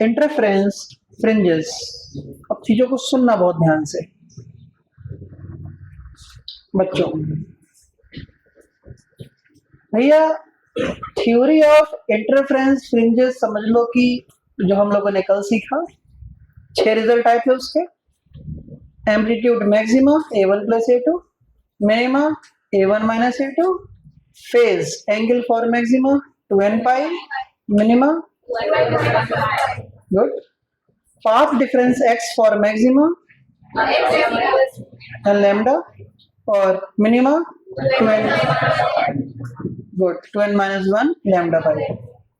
Interference fringes. अब चीजों को सुनना बहुत ध्यान से बच्चों। भैया थ्योरी ऑफ इंटरफेरेंस फ्रिंजेस समझ लो कि जो हम लोगों ने कल सीखा, 6 रिजल्ट आए थे उसके। Amplitude maxima A1 plus A2, minima A1 minus A2, phase angle for maxima 2n pi, minima good, path difference x for maxima and lambda, और minima 2n good 2n minus 1 lambda pi.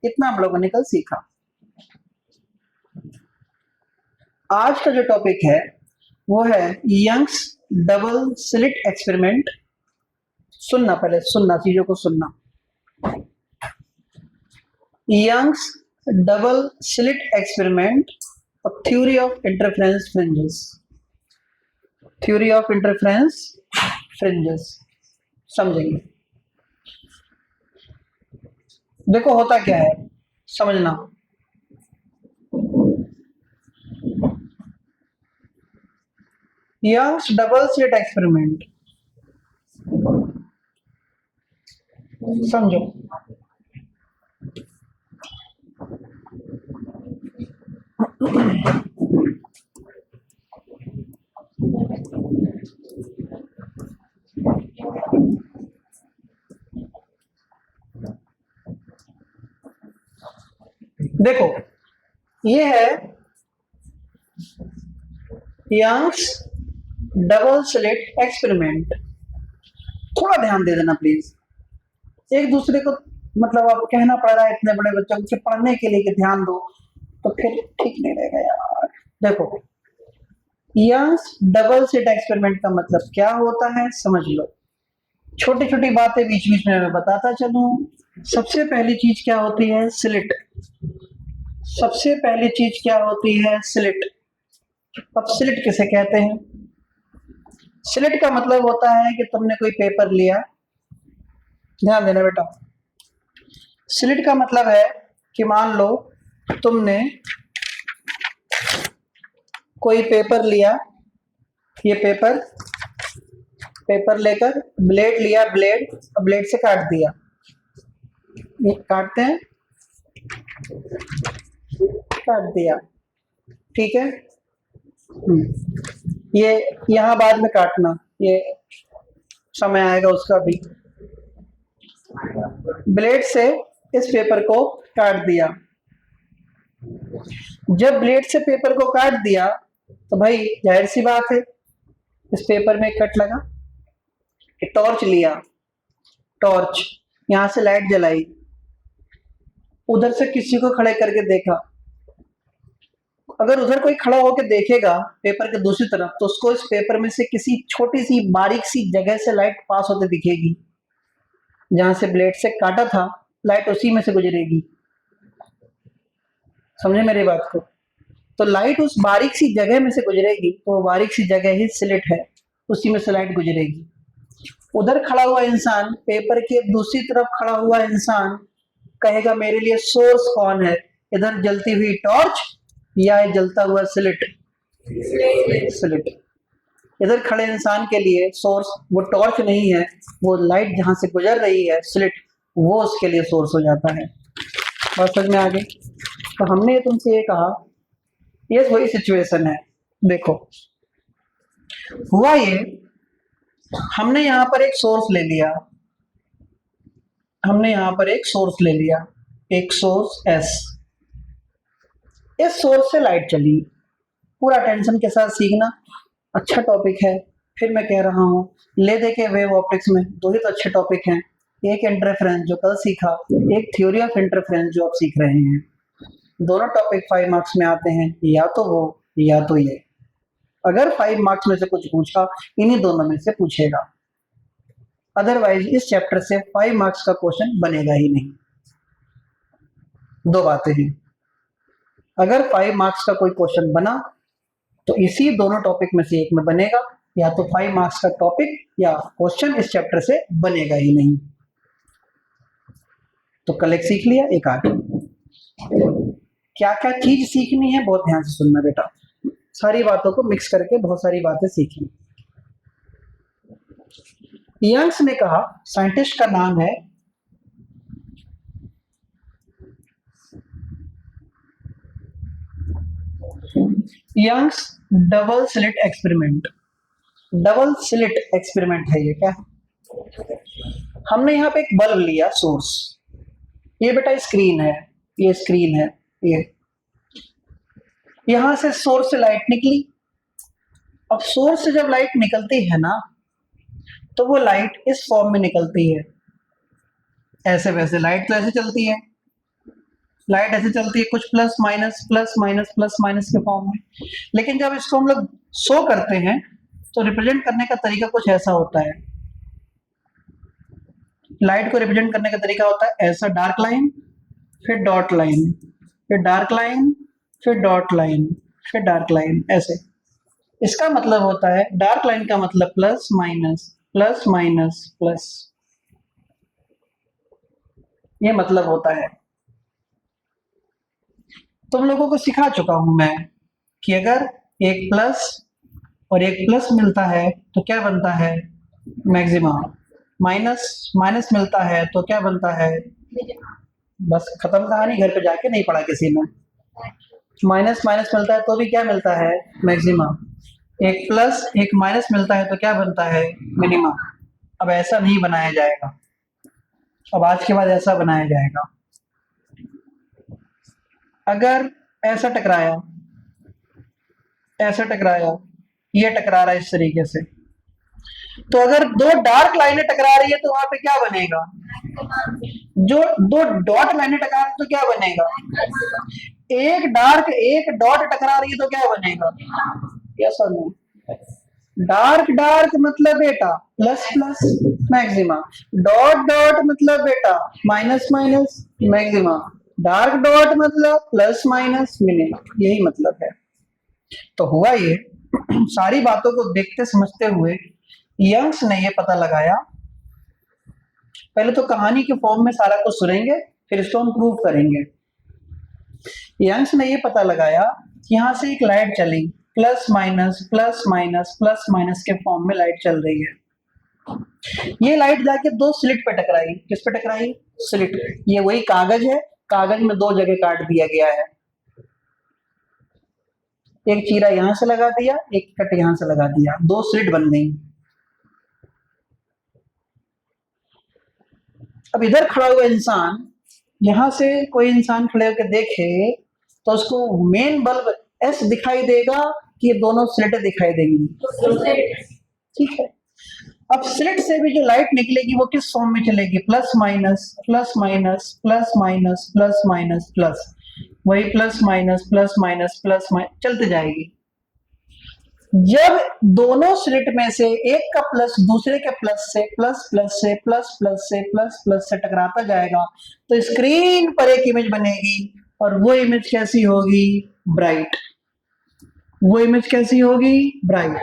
इतना हम लोगों ने कल सीखा। आज का जो टॉपिक है वो है यंग्स डबल स्लिट एक्सपेरिमेंट। सुनना, पहले सुनना, चीजों को सुनना। यंग्स डबल स्लिट एक्सपेरिमेंट और theory of interference fringes. Theory of interference fringes समझेंगे। देखो होता क्या है, समझना। यंग्स डबल स्लिट एक्सपेरिमेंट समझो। देखो ये है यंग्स डबल स्लिट एक्सपेरिमेंट। थोड़ा ध्यान दे देना प्लीज। एक दूसरे को मतलब अब कहना पड़ रहा है इतने बड़े बच्चों को पढ़ने के लिए कि ध्यान दो, तो फिर ठीक नहीं रहेगा यार। देखो यंग्स डबल स्लिट एक्सपेरिमेंट का मतलब क्या होता है समझ लो। छोटी छोटी बातें बीच बीच में मैं बताता चलूं। सबसे पहली चीज क्या होती है? स्लिट। सबसे पहली चीज क्या होती है? स्लिट। अब स्लिट किसे कहते हैं? स्लिट का मतलब होता है कि तुमने कोई पेपर लिया, ध्यान देना बेटा। स्लिट का मतलब है कि मान लो तुमने कोई पेपर लिया, ये पेपर लेकर ब्लेड लिया, ब्लेड से काट दिया। ये काटते हैं, काट दिया, ठीक है। ये यहां बाद में काटना, ये समय आएगा उसका भी। ब्लेड से इस पेपर को काट दिया। जब ब्लेड से पेपर को काट दिया तो भाई जाहिर सी बात है इस पेपर में कट लगा। टॉर्च लिया, टॉर्च यहां से लाइट जलाई, उधर से किसी को खड़े करके देखा। अगर उधर कोई खड़ा होकर देखेगा पेपर के दूसरी तरफ, तो उसको इस पेपर में से किसी छोटी सी बारीक सी जगह से लाइट पास होते दिखेगी। जहां से ब्लेड से काटा था लाइट उसी में से गुजरेगी। समझे मेरी बात को? तो लाइट उस बारीक सी जगह में से गुजरेगी, तो वो बारीक सी जगह ही स्लिट है, उसी में से लाइट गुजरेगी। उधर खड़ा हुआ इंसान, पेपर के दूसरी तरफ खड़ा हुआ इंसान कहेगा मेरे लिए सोर्स कौन है, इधर जलती हुई टॉर्च या जलता हुआ स्लिट? स्लिट। इधर खड़े इंसान के लिए सोर्स वो टॉर्च नहीं है, वो लाइट जहां से गुजर रही है स्लिट, वो उसके लिए सोर्स हो जाता है। बात समझ में आ गई? तो हमने तुमसे ये कहा, ये वही सिचुएशन है। देखो हुआ ये, हमने यहां पर एक सोर्स ले लिया, हमने यहां पर एक सोर्स ले लिया, एक सोर्स S। इस सोर्स से लाइट चली। पूरा टेंशन के साथ सीखना, अच्छा टॉपिक है। फिर मैं कह रहा हूं ले देखे वेव ऑप्टिक्स में दो ही तो अच्छे टॉपिक हैं, एक इंटरफेरेंस जो कल सीखा, एक थ्योरी ऑफ इंटरफेरेंस जो आप सीख रहे हैं। दोनों टॉपिक 5 मार्क्स में आते हैं, या तो वो या तो ये। अगर 5 मार्क्स में से कुछ पूछा, इन्हीं दोनों में से पूछेगा। अदरवाइज इस चैप्टर से 5 मार्क्स का क्वेश्चन बनेगा ही नहीं। दो बातें हैं, अगर 5 मार्क्स का कोई क्वेश्चन बना तो इसी दोनों टॉपिक में से एक में बनेगा, या तो 5 मार्क्स का टॉपिक या क्वेश्चन इस चैप्टर से बनेगा ही नहीं। तो कल एक सीख लिया, एक आ गया। क्या क्या चीज सीखनी है बहुत ध्यान से सुनना बेटा, सारी बातों को मिक्स करके बहुत सारी बातें सीखनी। यंग्स ने कहा, साइंटिस्ट का नाम है Young's double slit experiment. Double slit experiment है ये। क्या हमने यहाँ पे एक बल्ब लिया सोर्स, ये बेटा स्क्रीन है, ये स्क्रीन है, ये यहां से सोर्स से लाइट निकली। अब सोर्स से जब लाइट निकलती है ना तो वो लाइट इस फॉर्म में निकलती है, ऐसे वैसे लाइट तो ऐसे चलती है, लाइट ऐसे चलती है, कुछ plus minus plus minus plus minus के फॉर्म में। लेकिन जब इसको हम लोग शो करते हैं तो रिप्रेजेंट करने का तरीका कुछ ऐसा होता है। लाइट को रिप्रेजेंट करने का तरीका होता है ऐसा, डार्क लाइन फिर डॉट लाइन, फिर डार्क लाइन, फिर डॉट लाइन, फिर डार्क लाइन, ऐसे। इसका मतलब होता है डार्क लाइन का मतलब plus minus plus minus plus, ये मतलब होता है। तुम लोगों को सिखा चुका हूं मैं कि अगर एक प्लस और एक प्लस मिलता है तो क्या बनता है, मैक्सिमा। माइनस माइनस मिलता है तो क्या बनता है, बस खत्म कहानी, घर पे जाके नहीं पढ़ा किसी ने। माइनस माइनस मिलता है तो भी क्या मिलता है, मैक्सिमा। एक प्लस एक माइनस मिलता है तो क्या बनता है, मिनिमा। अब ऐसा नहीं बनाया जाएगा, अब आज के बाद ऐसा बनाया जाएगा। अगर ऐसा टकराया, ऐसा टकराया, ये टकरा रहा है इस तरीके से, तो अगर दो डार्क लाइनें टकरा रही है तो वहां पे क्या बनेगा, जो दो डॉट लाइनें टकरा रही है तो क्या बनेगा, एक डार्क एक डॉट टकरा रही है तो क्या बनेगा, यस और नो। डार्क डार्क मतलब बेटा plus plus maxima, dot dot मतलब बेटा minus minus maxima, dark dot मतलब प्लस माइनस मिनिमा, यही मतलब है। तो हुआ ये, सारी बातों को देखते समझते हुए यंग्स ने ये पता लगाया, पहले तो कहानी के फॉर्म में सारा कुछ सुनेंगे फिर इसको हम प्रूव करेंगे। यंग्स ने ये पता लगाया कि यहां से एक लाइट चली, plus minus plus minus plus minus के फॉर्म में लाइट चल रही है। ये लाइट जाके दो स्लिट पे टकराई, किस पे टकराई, स्लिट। ये वही कागज है, कागज में दो जगह काट दिया गया है, एक चीरा यहां से लगा दिया, एक कट यहां से लगा दिया, दो स्लिट बन गई। अब इधर खड़ा हुआ इंसान, यहां से कोई इंसान खड़े होकर देखे तो उसको मेन बल्ब एस दिखाई देगा कि ये दोनों स्लिटें दिखाई देंगी, ठीक है। अब स्लिट से भी जो लाइट निकलेगी वो किस फॉर्म में चलेगी, plus minus plus minus plus minus plus minus plus, वही plus minus plus minus plus minus चलते जाएगी। जब दोनों स्लिट में से एक का प्लस दूसरे के प्लस से प्लस प्लस से प्लस प्लस से प्लस प्लस से टकराता जाएगा तो स्क्रीन पर एक इमेज बनेगी, और वो इमेज कैसी होगी, ब्राइट। वो इमेज कैसी होगी, ब्राइट।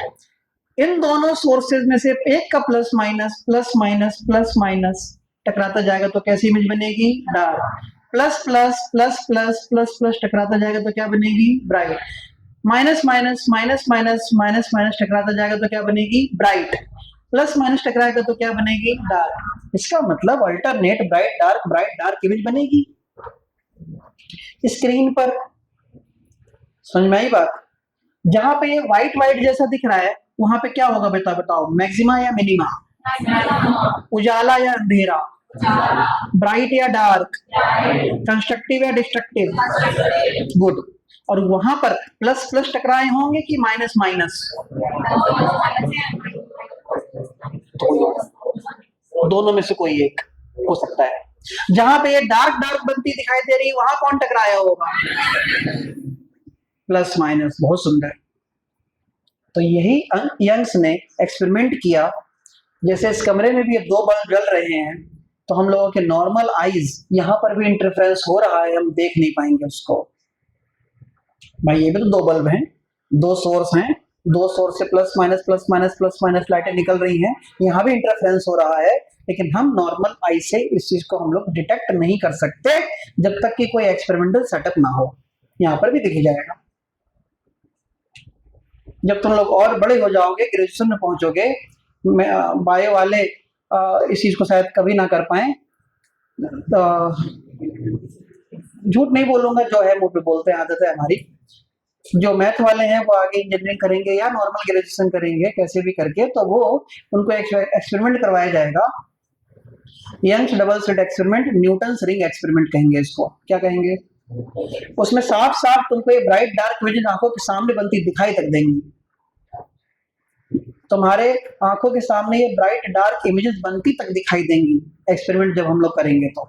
इन दोनों सोर्सेज में से एक का plus minus plus minus plus minus टकराता जाएगा तो कैसी इमेज बनेगी, dark. Plus plus plus plus plus plus टकराता जाएगा तो क्या बनेगी, bright. Minus minus minus minus minus minus टकराता जाएगा तो क्या बनेगी, ब्राइट। प्लस माइनस टकराएगा तो क्या बनेगी, डार्क। इसका मतलब अल्टरनेट ब्राइट डार्क इमेज बनेगी स्क्रीन पर। समझ में आई बात। जहां पे ये व्हाइट व्हाइट जैसा दिख रहा है वहां पे क्या होगा बेटा, बताओ, मैक्सिमा या मिनिमा, उजाला या अंधेरा, ब्राइट या डार्क, कंस्ट्रक्टिव या डिस्ट्रक्टिव, गुड। और वहां पर प्लस प्लस टकराए होंगे कि माइनस माइनस, दोनों में से कोई एक हो सकता है। जहां पे ये डार्क डार्क बनती दिखाई दे रही है वहां कौन टकराया होगा, प्लस माइनस। बहुत सुंदर। तो यही यंग्स ने एक्सपेरिमेंट किया। जैसे इस कमरे में भी दो बल्ब जल रहे हैं तो हम लोगों के नॉर्मल आईज यहां पर भी इंटरफेरेंस हो रहा है, हम देख नहीं पाएंगे उसको। भाई ये भी तो दो बल्ब हैं, दो सोर्स हैं, दो सोर्स से प्लस माइनस लाइटें निकल रही हैं, यहाँ भी इंटरफेरेंस हो रहा है, लेकिन हम नॉर्मल आई से इस चीज को हम लोग डिटेक्ट नहीं कर सकते जब तक कि कोई एक्सपेरिमेंटल सेटअप ना हो। यहाँ पर भी दिख जाएगा। जब तुम लोग और बड़े हो जाओगे, ग्रेजुएशन में पहुंचोगे, बायो वाले इस चीज को शायद कभी ना कर पाए, झूठ नहीं बोलूंगा, जो है मुंह पे बोलते हैं, आदत है हमारी। जो मैथ वाले हैं वो आगे इंजीनियरिंग करेंगे या नॉर्मल ग्रेजुएशन करेंगे कैसे भी करके, तो वो उनको एक एक्सपेरिमेंट करवाया जाएगा, Young's double slit experiment, Newton's ring experiment कहेंगे इसको। क्या कहेंगे? उसमें साफ साफ तुमको ये ब्राइट डार्क इमेजेस आंखों के सामने बनती दिखाई तक देंगी। तुम्हारे आंखों के सामने ये ब्राइट डार्क इमेजेस बनती तक दिखाई देंगी एक्सपेरिमेंट जब हम लोग करेंगे तो।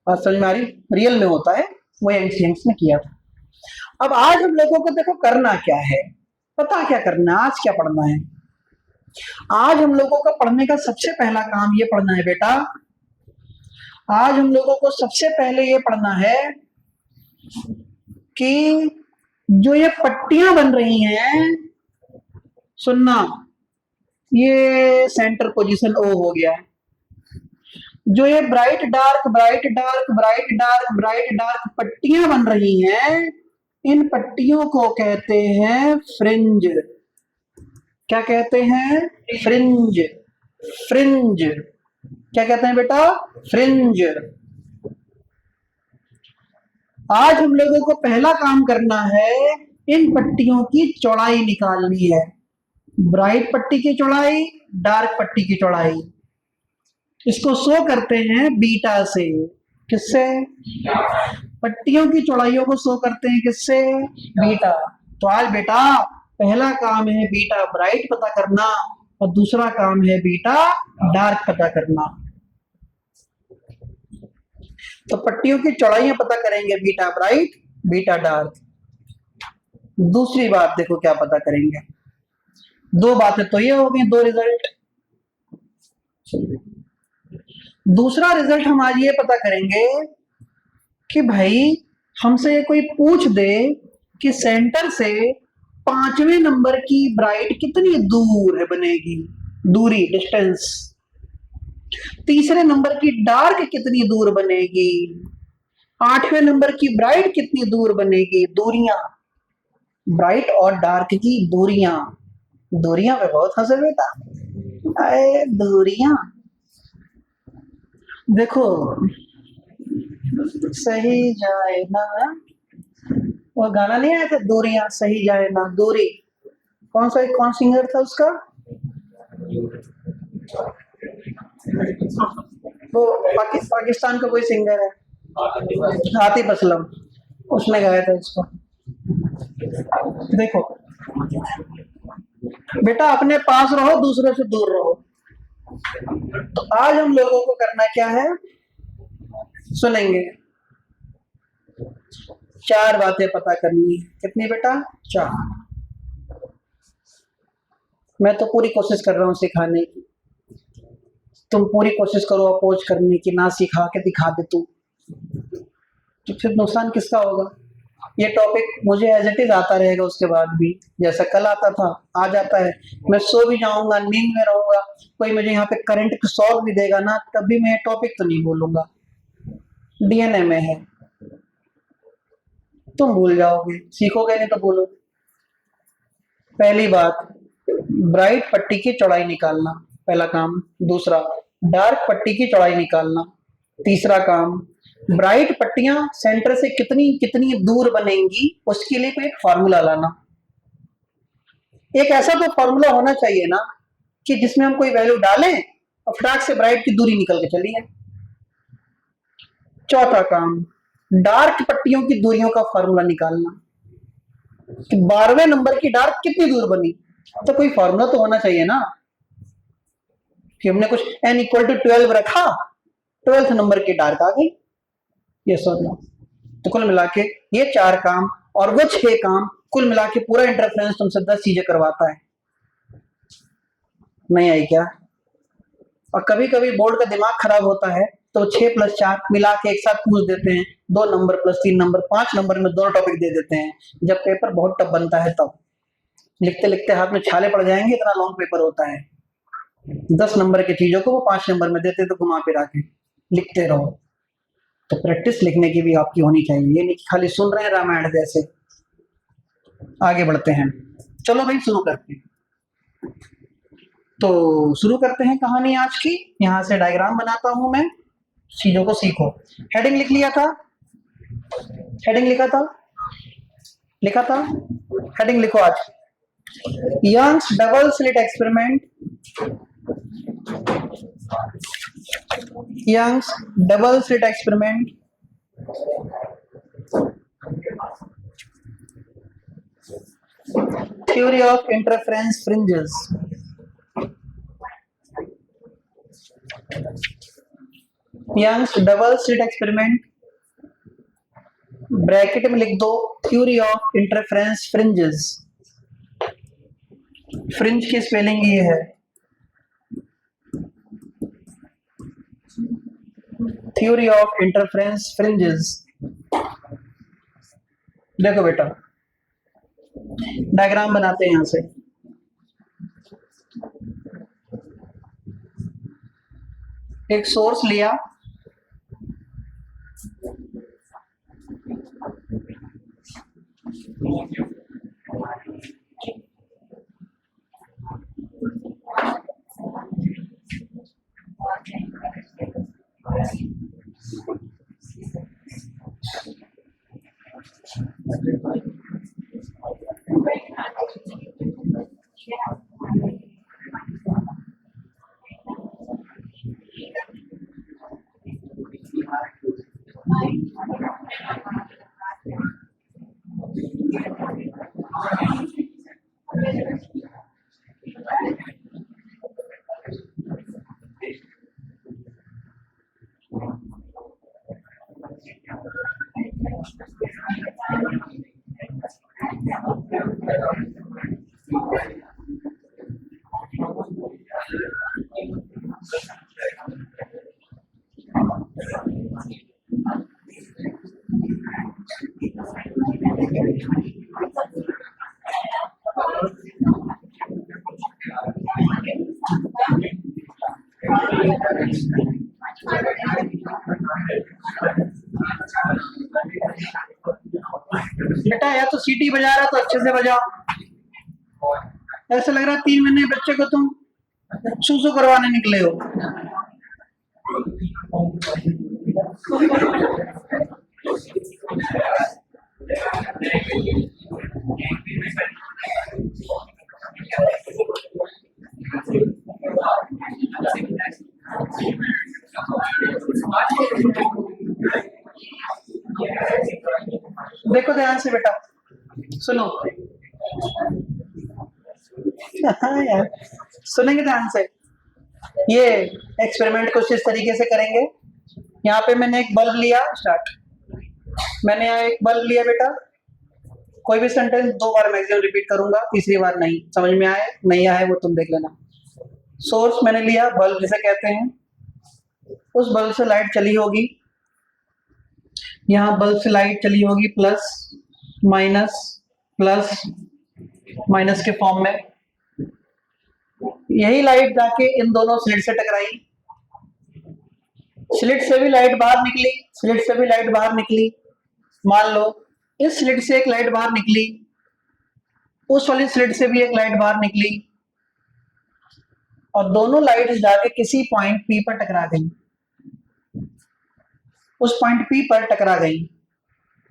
बात समझ में आ रही? रियल में होता है, वो यंग्स ने किया था। अब आज हम लोगों को देखो करना क्या है, पता क्या करना है, आज क्या पढ़ना है? आज हम लोगों का पढ़ने का सबसे पहला काम ये पढ़ना है बेटा, आज हम लोगों को सबसे पहले ये पढ़ना है कि जो ये पट्टियां बन रही हैं, सुनना, ये सेंटर पोजीशन ओ हो गया। जो ये bright dark bright dark bright dark bright dark पट्टियां बन रही हैं, इन पट्टियों को कहते हैं फ्रिंज। क्या कहते हैं? फ्रिंज। फ्रिंज क्या कहते हैं बेटा? फ्रिंज। आज हम लोगों को पहला काम करना है, इन पट्टियों की चौड़ाई निकालनी है। ब्राइट पट्टी की चौड़ाई, डार्क पट्टी की चौड़ाई, इसको शो करते हैं बीटा से। किससे? पट्टियों की चौड़ाइयों को शो करते हैं किससे? बीटा। तो आज बेटा पहला काम है बीटा ब्राइट पता करना, और दूसरा काम है बीटा डार्क पता करना। तो पट्टियों की चौड़ाइयां पता करेंगे, बीटा ब्राइट बीटा डार्क। दूसरी बात देखो क्या पता करेंगे, दो बातें तो ये हो गई, दो रिजल्ट। दूसरा रिजल्ट हम आज ये पता करेंगे कि भाई हमसे कोई पूछ दे कि सेंटर से 5वें नंबर की ब्राइट कितनी दूर है बनेगी, दूरी डिस्टेंस। तीसरे नंबर की डार्क कितनी दूर बनेगी, 8वें नंबर की ब्राइट कितनी दूर बनेगी, दूरियां, ब्राइट और डार्क की दूरियां। दूरियां पे बहुत हंसे बेटा, अरे दूरियां देखो, सही जाए ना, वो गाना नहीं आया था, दूरियां सही जाए ना, दूरी। कौन सिंगर था उसका? वो पाकिस्तान का कोई सिंगर है, आतिफ असलम, उसने गाया था इसको। देखो बेटा, अपने पास रहो, दूसरे से दूर रहो। तो आज हम लोगों को करना क्या है, सुनेंगे, 4 बातें पता करनी। कितनी बेटा? 4। मैं तो पूरी कोशिश कर रहा हूं सिखाने की, तुम पूरी कोशिश करो अपोज करने की, ना सिखा के दिखा दे तू, तो फिर नुकसान किसका होगा? ये टॉपिक मुझे एज इट इज आता रहेगा उसके बाद भी, जैसा कल आता था आ जाता है। मैं सो भी जाऊंगा, नींद में रहूंगा, कोई मुझे यहाँ पे करंट शॉक भी देगा ना, तभी मैं टॉपिक तो नहीं बोलूंगा, डीएनए में है। तुम भूल जाओगे, सीखोगे नहीं तो बोलो। पहली बात, ब्राइट पट्टी की चौड़ाई निकालना, पहला काम। दूसरा, डार्क पट्टी की चौड़ाई निकालना। तीसरा काम, ब्राइट पट्टियां सेंटर से कितनी कितनी दूर बनेंगी, उसके लिए कोई एक फॉर्मूला लाना। एक ऐसा तो फॉर्मूला होना चाहिए ना कि जिसमें हम कोई वैल्यू डालें और फटाक से ब्राइट की दूरी निकल के चली है। चौथा काम, डार्क पट्टियों की दूरियों का फॉर्मूला निकालना कि 12वें नंबर की डार्क कितनी दूर बनी, तो कोई फॉर्मूला तो होना चाहिए ना कि हमने कुछ n = 12 रखा, 12th नंबर की डार्क आ गई, ये सोचना। तो कुल मिला के ये 4 काम और वो 6 काम, कुल मिला के पूरा इंटरफ्रेंस तुमसे 10 चीजें करवाता है। नहीं आई क्या? और कभी कभी बोर्ड का दिमाग खराब होता है तो 6 + 4 मिला के एक साथ पूछ देते हैं, 2 नंबर + 3 नंबर, 5 नंबर में दोनों टॉपिक दे देते हैं। जब पेपर बहुत टफ बनता है तब लिखते लिखते हाथ में छाले पड़ जाएंगे, इतना लॉन्ग पेपर होता है। 10 नंबर की चीजों को वो 5 नंबर में देते तो घुमा फिरा के लिखते रहो। तो प्रैक्टिस लिखने की भी आपकी होनी चाहिए, ये नहीं कि खाली सुन रहे हैं रामायण जैसे। आगे बढ़ते हैं, चलो भाई शुरू करते हैं। तो शुरू करते हैं कहानी आज की। यहां से डायग्राम बनाता हूं मैं, चीजों को सीखो। हेडिंग लिख लिया था, हेडिंग लिखा था, हेडिंग लिखो आज, Young's double slit experiment, Young's double slit experiment theory of interference fringes, Young's double slit experiment, bracket में लिख दो theory of interference fringes. Fringe की स्पेलिंग ये है, थ्योरी ऑफ इंटरफेरेंस फ्रिंजेस। देखो बेटा, डायग्राम बनाते हैं यहां से। एक सोर्स लिया, बेटा या तो सीटी बजा रहा तो अच्छे से बजाओ, ऐसा लग रहा है 3 महीने बच्चे को तुम सूसू करवाने निकले हो। देखो ध्यान से बेटा, सुनो। हाँ यार, सुनेंगे ध्यान से। ये एक्सपेरिमेंट कुछ इस तरीके से करेंगे। यहाँ पे मैंने एक बल्ब लिया, स्टार्ट। मैंने यहाँ एक बल्ब लिया बेटा। कोई भी सेंटेंस 2 बार मैक्सिमम रिपीट करूंगा, तीसरी बार नहीं। समझ में आए नहीं आए वो तुम देख लेना। सोर्स मैंने लिया, बल्ब जिसे कहते हैं। उस बल्ब से लाइट चली होगी, यहाँ बल्ब से लाइट चली होगी प्लस माइनस के फॉर्म में। यही लाइट जाके इन दोनों स्लिट से टकराई, स्लिट से भी लाइट बाहर निकली, स्लिट से भी लाइट बाहर निकली। मान लो इस स्लिट से एक लाइट बाहर निकली, उस वाली स्लिट से भी एक लाइट बाहर निकली, और दोनों लाइट जाके किसी पॉइंट P पर टकरा गई। उस पॉइंट P पर टकरा गई।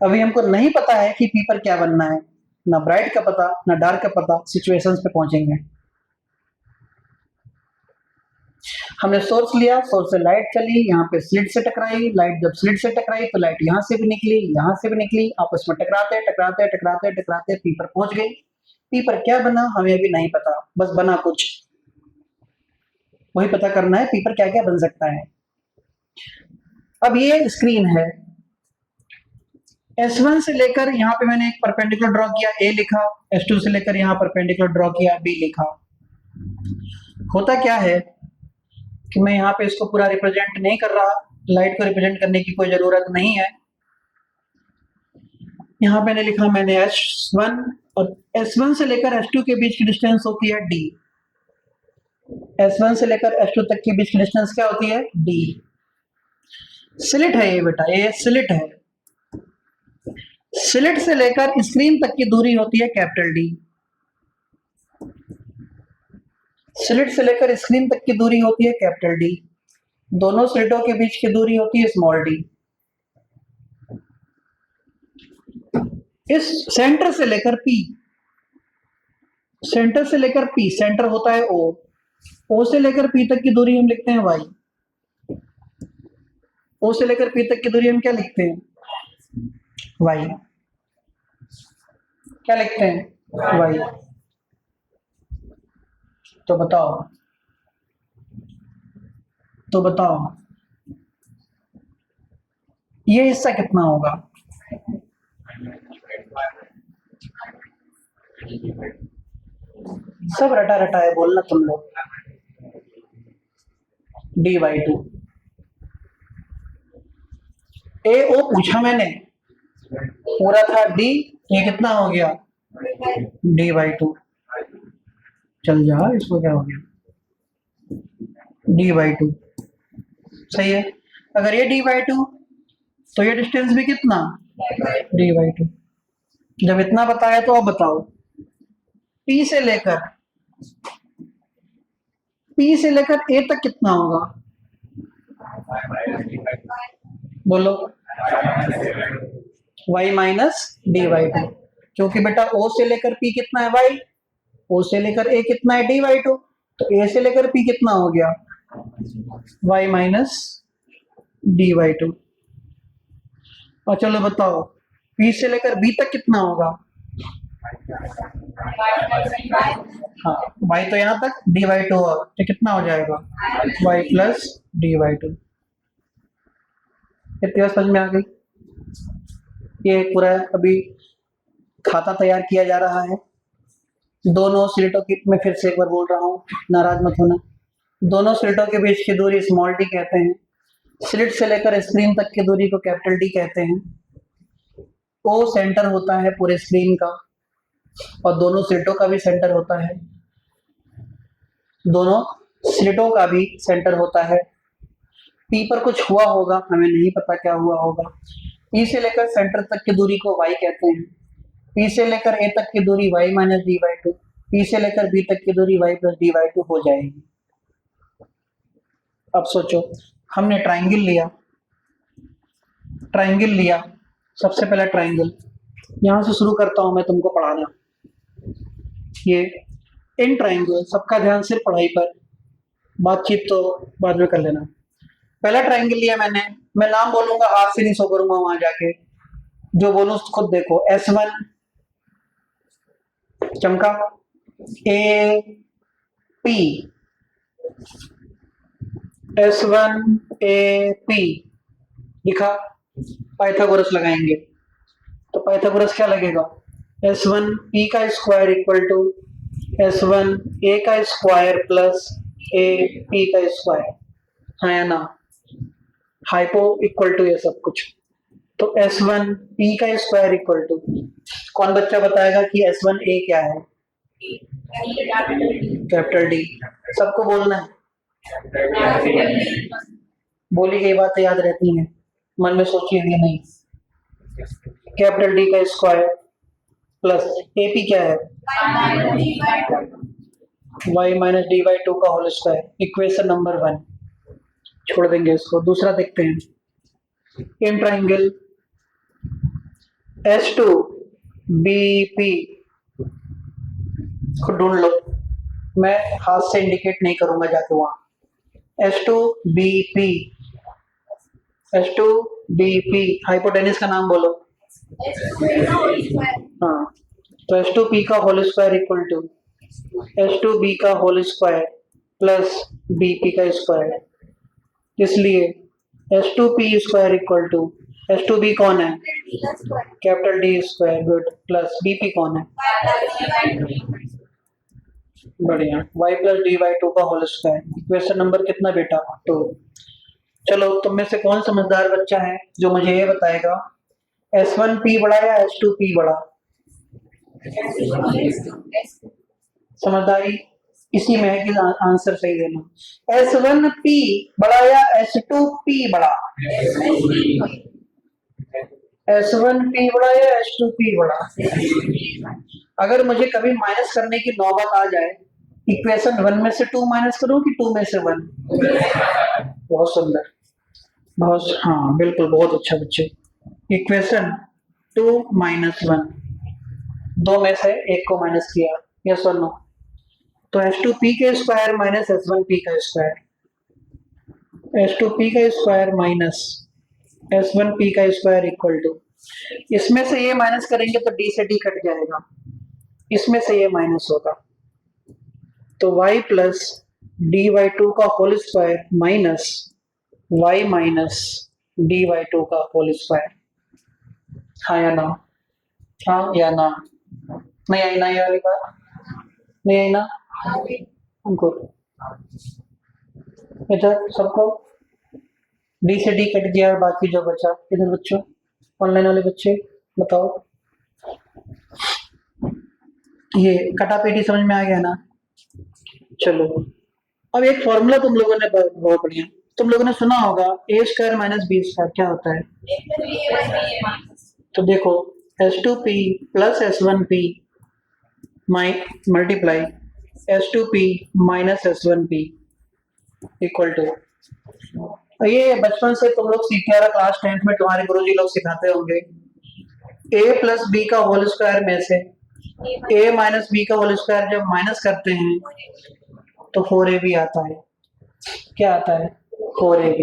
अभी हमको नहीं पता है कि P पर क्या बनना है, ना ब्राइट का पता ना डार्क का पता। सिचुएशंस पे पहुंचेंगे। हमने सोर्स लिया, सोर्स से लाइट चली, यहाँ पे स्लिट से टकराई। लाइट जब स्लिट से टकराई तो लाइट यहाँ से भी निकली, यहाँ से भी निकली। आपस में टकराते टकराते टकराते टकराते P पर पहुंच गई। P पर क्या बना हमें अभी नहीं पता, बस बना कुछ, वही पता करना है P पर क्या क्या बन सकता है। अब ये स्क्रीन है, S1 से लेकर यहाँ पे मैंने एक परपेंडिकुलर ड्रॉ किया, A लिखा। S2 से लेकर यहाँ परपेंडिकुलर ड्रॉ किया, B लिखा। होता क्या है कि मैं यहाँ पे इसको पूरा रिप्रेजेंट नहीं कर रहा, लाइट को रिप्रेजेंट करने की कोई जरूरत नहीं है। यहाँ पे लिखा मैंने S1, और S1 से लेकर S2 के बीच की डिस्टेंस होती है D। S1 से लेकर S2 तक के बीच की डिस्टेंस क्या होती है? D। स्लिट है ये बेटा, ये स्लिट है। स्लिट से लेकर स्क्रीन तक की दूरी होती है कैपिटल डी। स्लिट से लेकर स्क्रीन तक की दूरी होती है कैपिटल डी। दोनों स्लिटों के बीच की दूरी होती है स्मॉल डी। इस सेंटर से लेकर पी, सेंटर से लेकर पी, सेंटर होता है ओ, ओ से लेकर पी तक की दूरी हम लिखते हैं वाई। ओ से लेकर पी तक की दूरी हम क्या लिखते हैं? वाई। क्या लिखते हैं? वाई। तो बताओ, तो बताओ ये हिस्सा कितना होगा? सब रटा रटा है, बोलना तुम लोग। dy/2। ए ओ पूछा मैंने, पूरा था डी, ये कितना हो गया? dy/2। चल जा, इसको क्या हो गया? dy/2 सही है। अगर ये dy/2 तो ये डिस्टेंस भी कितना? dy/2। जब इतना बताया तो अब बताओ P से लेकर A तक कितना होगा? बोलो। y माइनस dy/2, क्योंकि बेटा O से लेकर P कितना है? y। O से लेकर A कितना है? dy/2। तो A से लेकर P कितना हो गया? y minus dy/2। और चलो बताओ P से लेकर B तक कितना होगा? हाँ, y तो यहाँ तक, dy/2 तो कितना हो जाएगा? y plus dy/2। कितनी समझ में आ गई? ये पूरा अभी खाता तैयार किया जा रहा है। दोनों स्लिटों की, मैं फिर से एक बार बोल रहा हूँ, नाराज मत होना। दोनों स्लिटों के बीच की दूरी स्मॉल डी कहते हैं। स्लिट से लेकर स्क्रीन तक की दूरी को कैपिटल डी कहते हैं। ओ सेंटर होता है पूरे स्क्रीन का, और दोनों स्लिटों का भी सेंटर होता है। दोनों स्लिटों का भी सेंटर होता है। पी पर कुछ हुआ होगा, हमें नहीं पता क्या हुआ होगा। पी से लेकर सेंटर तक की दूरी को वाई कहते हैं। पी से लेकर ए तक की दूरी वाई माइनस dy/2। पी से लेकर बी तक की दूरी वाई प्लस dy/2 हो जाएगी। अब सोचो, हमने ट्राइंगल लिया, ट्राइंगल लिया, सबसे पहला ट्राइंगल यहां से शुरू करता हूं मैं तुमको पढ़ाना। ये इन ट्राइंगल, सबका ध्यान सिर्फ पढ़ाई पर, बातचीत तो बाद में कर लेना। पहला ट्राइंगल लिया मैंने, मैं नाम बोलूंगा, हाथ से नहीं शो करूंगा, वहां जाके जो बोलूं खुद देखो। S1 चमका, a p, S1 a p लिखा। पाइथागोरस लगाएंगे तो पाइथागोरस क्या लगेगा? S1 p का square equal to S1 a का स्क्वायर प्लस a p का स्क्वायर, हाँ या ना? हाइपो इक्वल टू ये सब कुछ। तो S1 p का स्क्वायर इक्वल टू, कौन बच्चा बताएगा कि S1 a क्या है? Capital D. सबको बोलना है, बोली गई बातें याद रहती हैं, मन में सोचिए नहीं। कैपिटल डी का स्क्वायर प्लस ए पी क्या है? y माइनस dy/2 का होल स्क्वायर, इक्वेशन नंबर 1। छोड़ देंगे इसको, दूसरा देखते हैं। इन ट्राइंगल S2BP को ढूंढ लो, मैं हाथ से इंडिकेट नहीं करूंगा जाके वहां। S2BP हाइपोटेनिस का नाम बोलो। हाँ, तो S2P का whole square equal to S2B का होल स्क्वायर प्लस BP का स्क्वायर, इसलिए S2P square equal to, S2B कौन है? Capital D square, good, plus BP कौन है? बढ़िया, y प्लस dy/2 का होल स्क्वायर। इक्वेशन नंबर कितना बेटा? 2। चलो, तुम में से कौन समझदार बच्चा है जो मुझे ये बताएगा S1P बड़ा या S2P बड़ा? समझदारी इसी में है कि आंसर सही देना। S1P बड़ा या S2P बड़ा? S1P बड़ा या S2P बड़ा? अगर मुझे कभी माइनस करने की नौबत आ जाए, इक्वेशन 1 में से 2 माइनस करूं कि 2 में से 1? बहुत सुंदर, बहुत, हाँ बिल्कुल, बहुत अच्छा बच्चे। इक्वेशन 2 माइनस 1, दो में से एक को माइनस किया, यस और नो? तो S2P का स्क्वायर माइनस S1P का स्क्वायर, S2P का स्क्वायर माइनस S1P का स्क्वायर इक्वल टू, इसमें से ये माइनस करेंगे तो D से D कट जाएगा, इसमें से ये माइनस होगा, तो y प्लस dy2 का whole square minus y minus dy2 का होल स्क्वायर। हाँ या ना? हाँ या ना? नहीं आई ना ये वाली बात? नहीं आई ना? हमको इधर सबको डी से डी कट गया और बाकी जो बचा, इधर बच्चों, ऑनलाइन वाले बच्चे बताओ, ये कटा पीटी समझ में आ गया ना? चलो, अब एक फॉर्मूला तुम लोगों ने बहुत बढ़िया, तुम लोगों ने सुना होगा a square minus b square क्या होता है? तो देखो S2P plus S1P multiply S2P minus S1P equal to, ये बचपन से तुम लोग सीखते आ रहे, क्लास 10th में तुम्हारे गुरुजी लोग सिखाते होंगे, a प्लस बी का होल स्क्वायर में से a माइनस बी का होल स्क्वायर जब माइनस करते हैं तो 4ab आता है। क्या आता है? 4ab।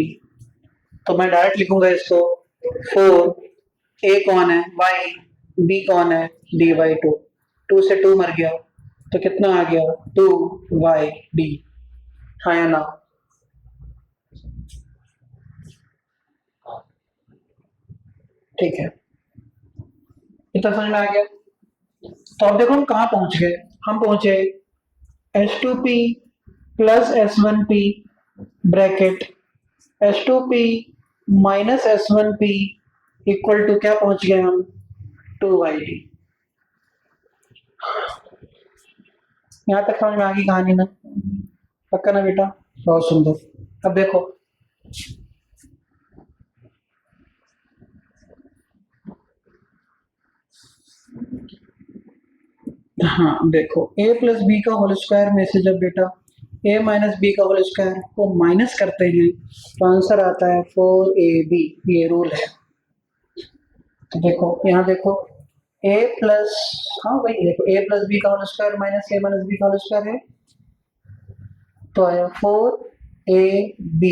तो मैं डायरेक्ट लिखूंगा इसको, 4, a कौन है? y, b कौन है? dy2, 2 से 2 मर गया तो कितना आ गया? 2yd। हाँ या ना? ठीक है, इतना समझ में आ गया? तो अब देखो हम कहाँ पहुंच गए, हम पहुंचे S2P plus S1P bracket S2P minus S1P equal to क्या पहुंच गए हम? 2yd। यहां तक समझ में आ गई कहानी ना? पक्का ना बेटा? बहुत सुंदर। अब देखो, हाँ देखो, a प्लस बी का होल स्क्वायर में से जब बेटा a माइनस बी का होल स्क्वायर को माइनस करते हैं तो आंसर आता है 4ab, ये रूल है। तो देखो यहाँ देखो a प्लस, हाँ वही देखो, a प्लस बी का whole square minus a minus b का होल स्क्वायर है, तो आया 4ab।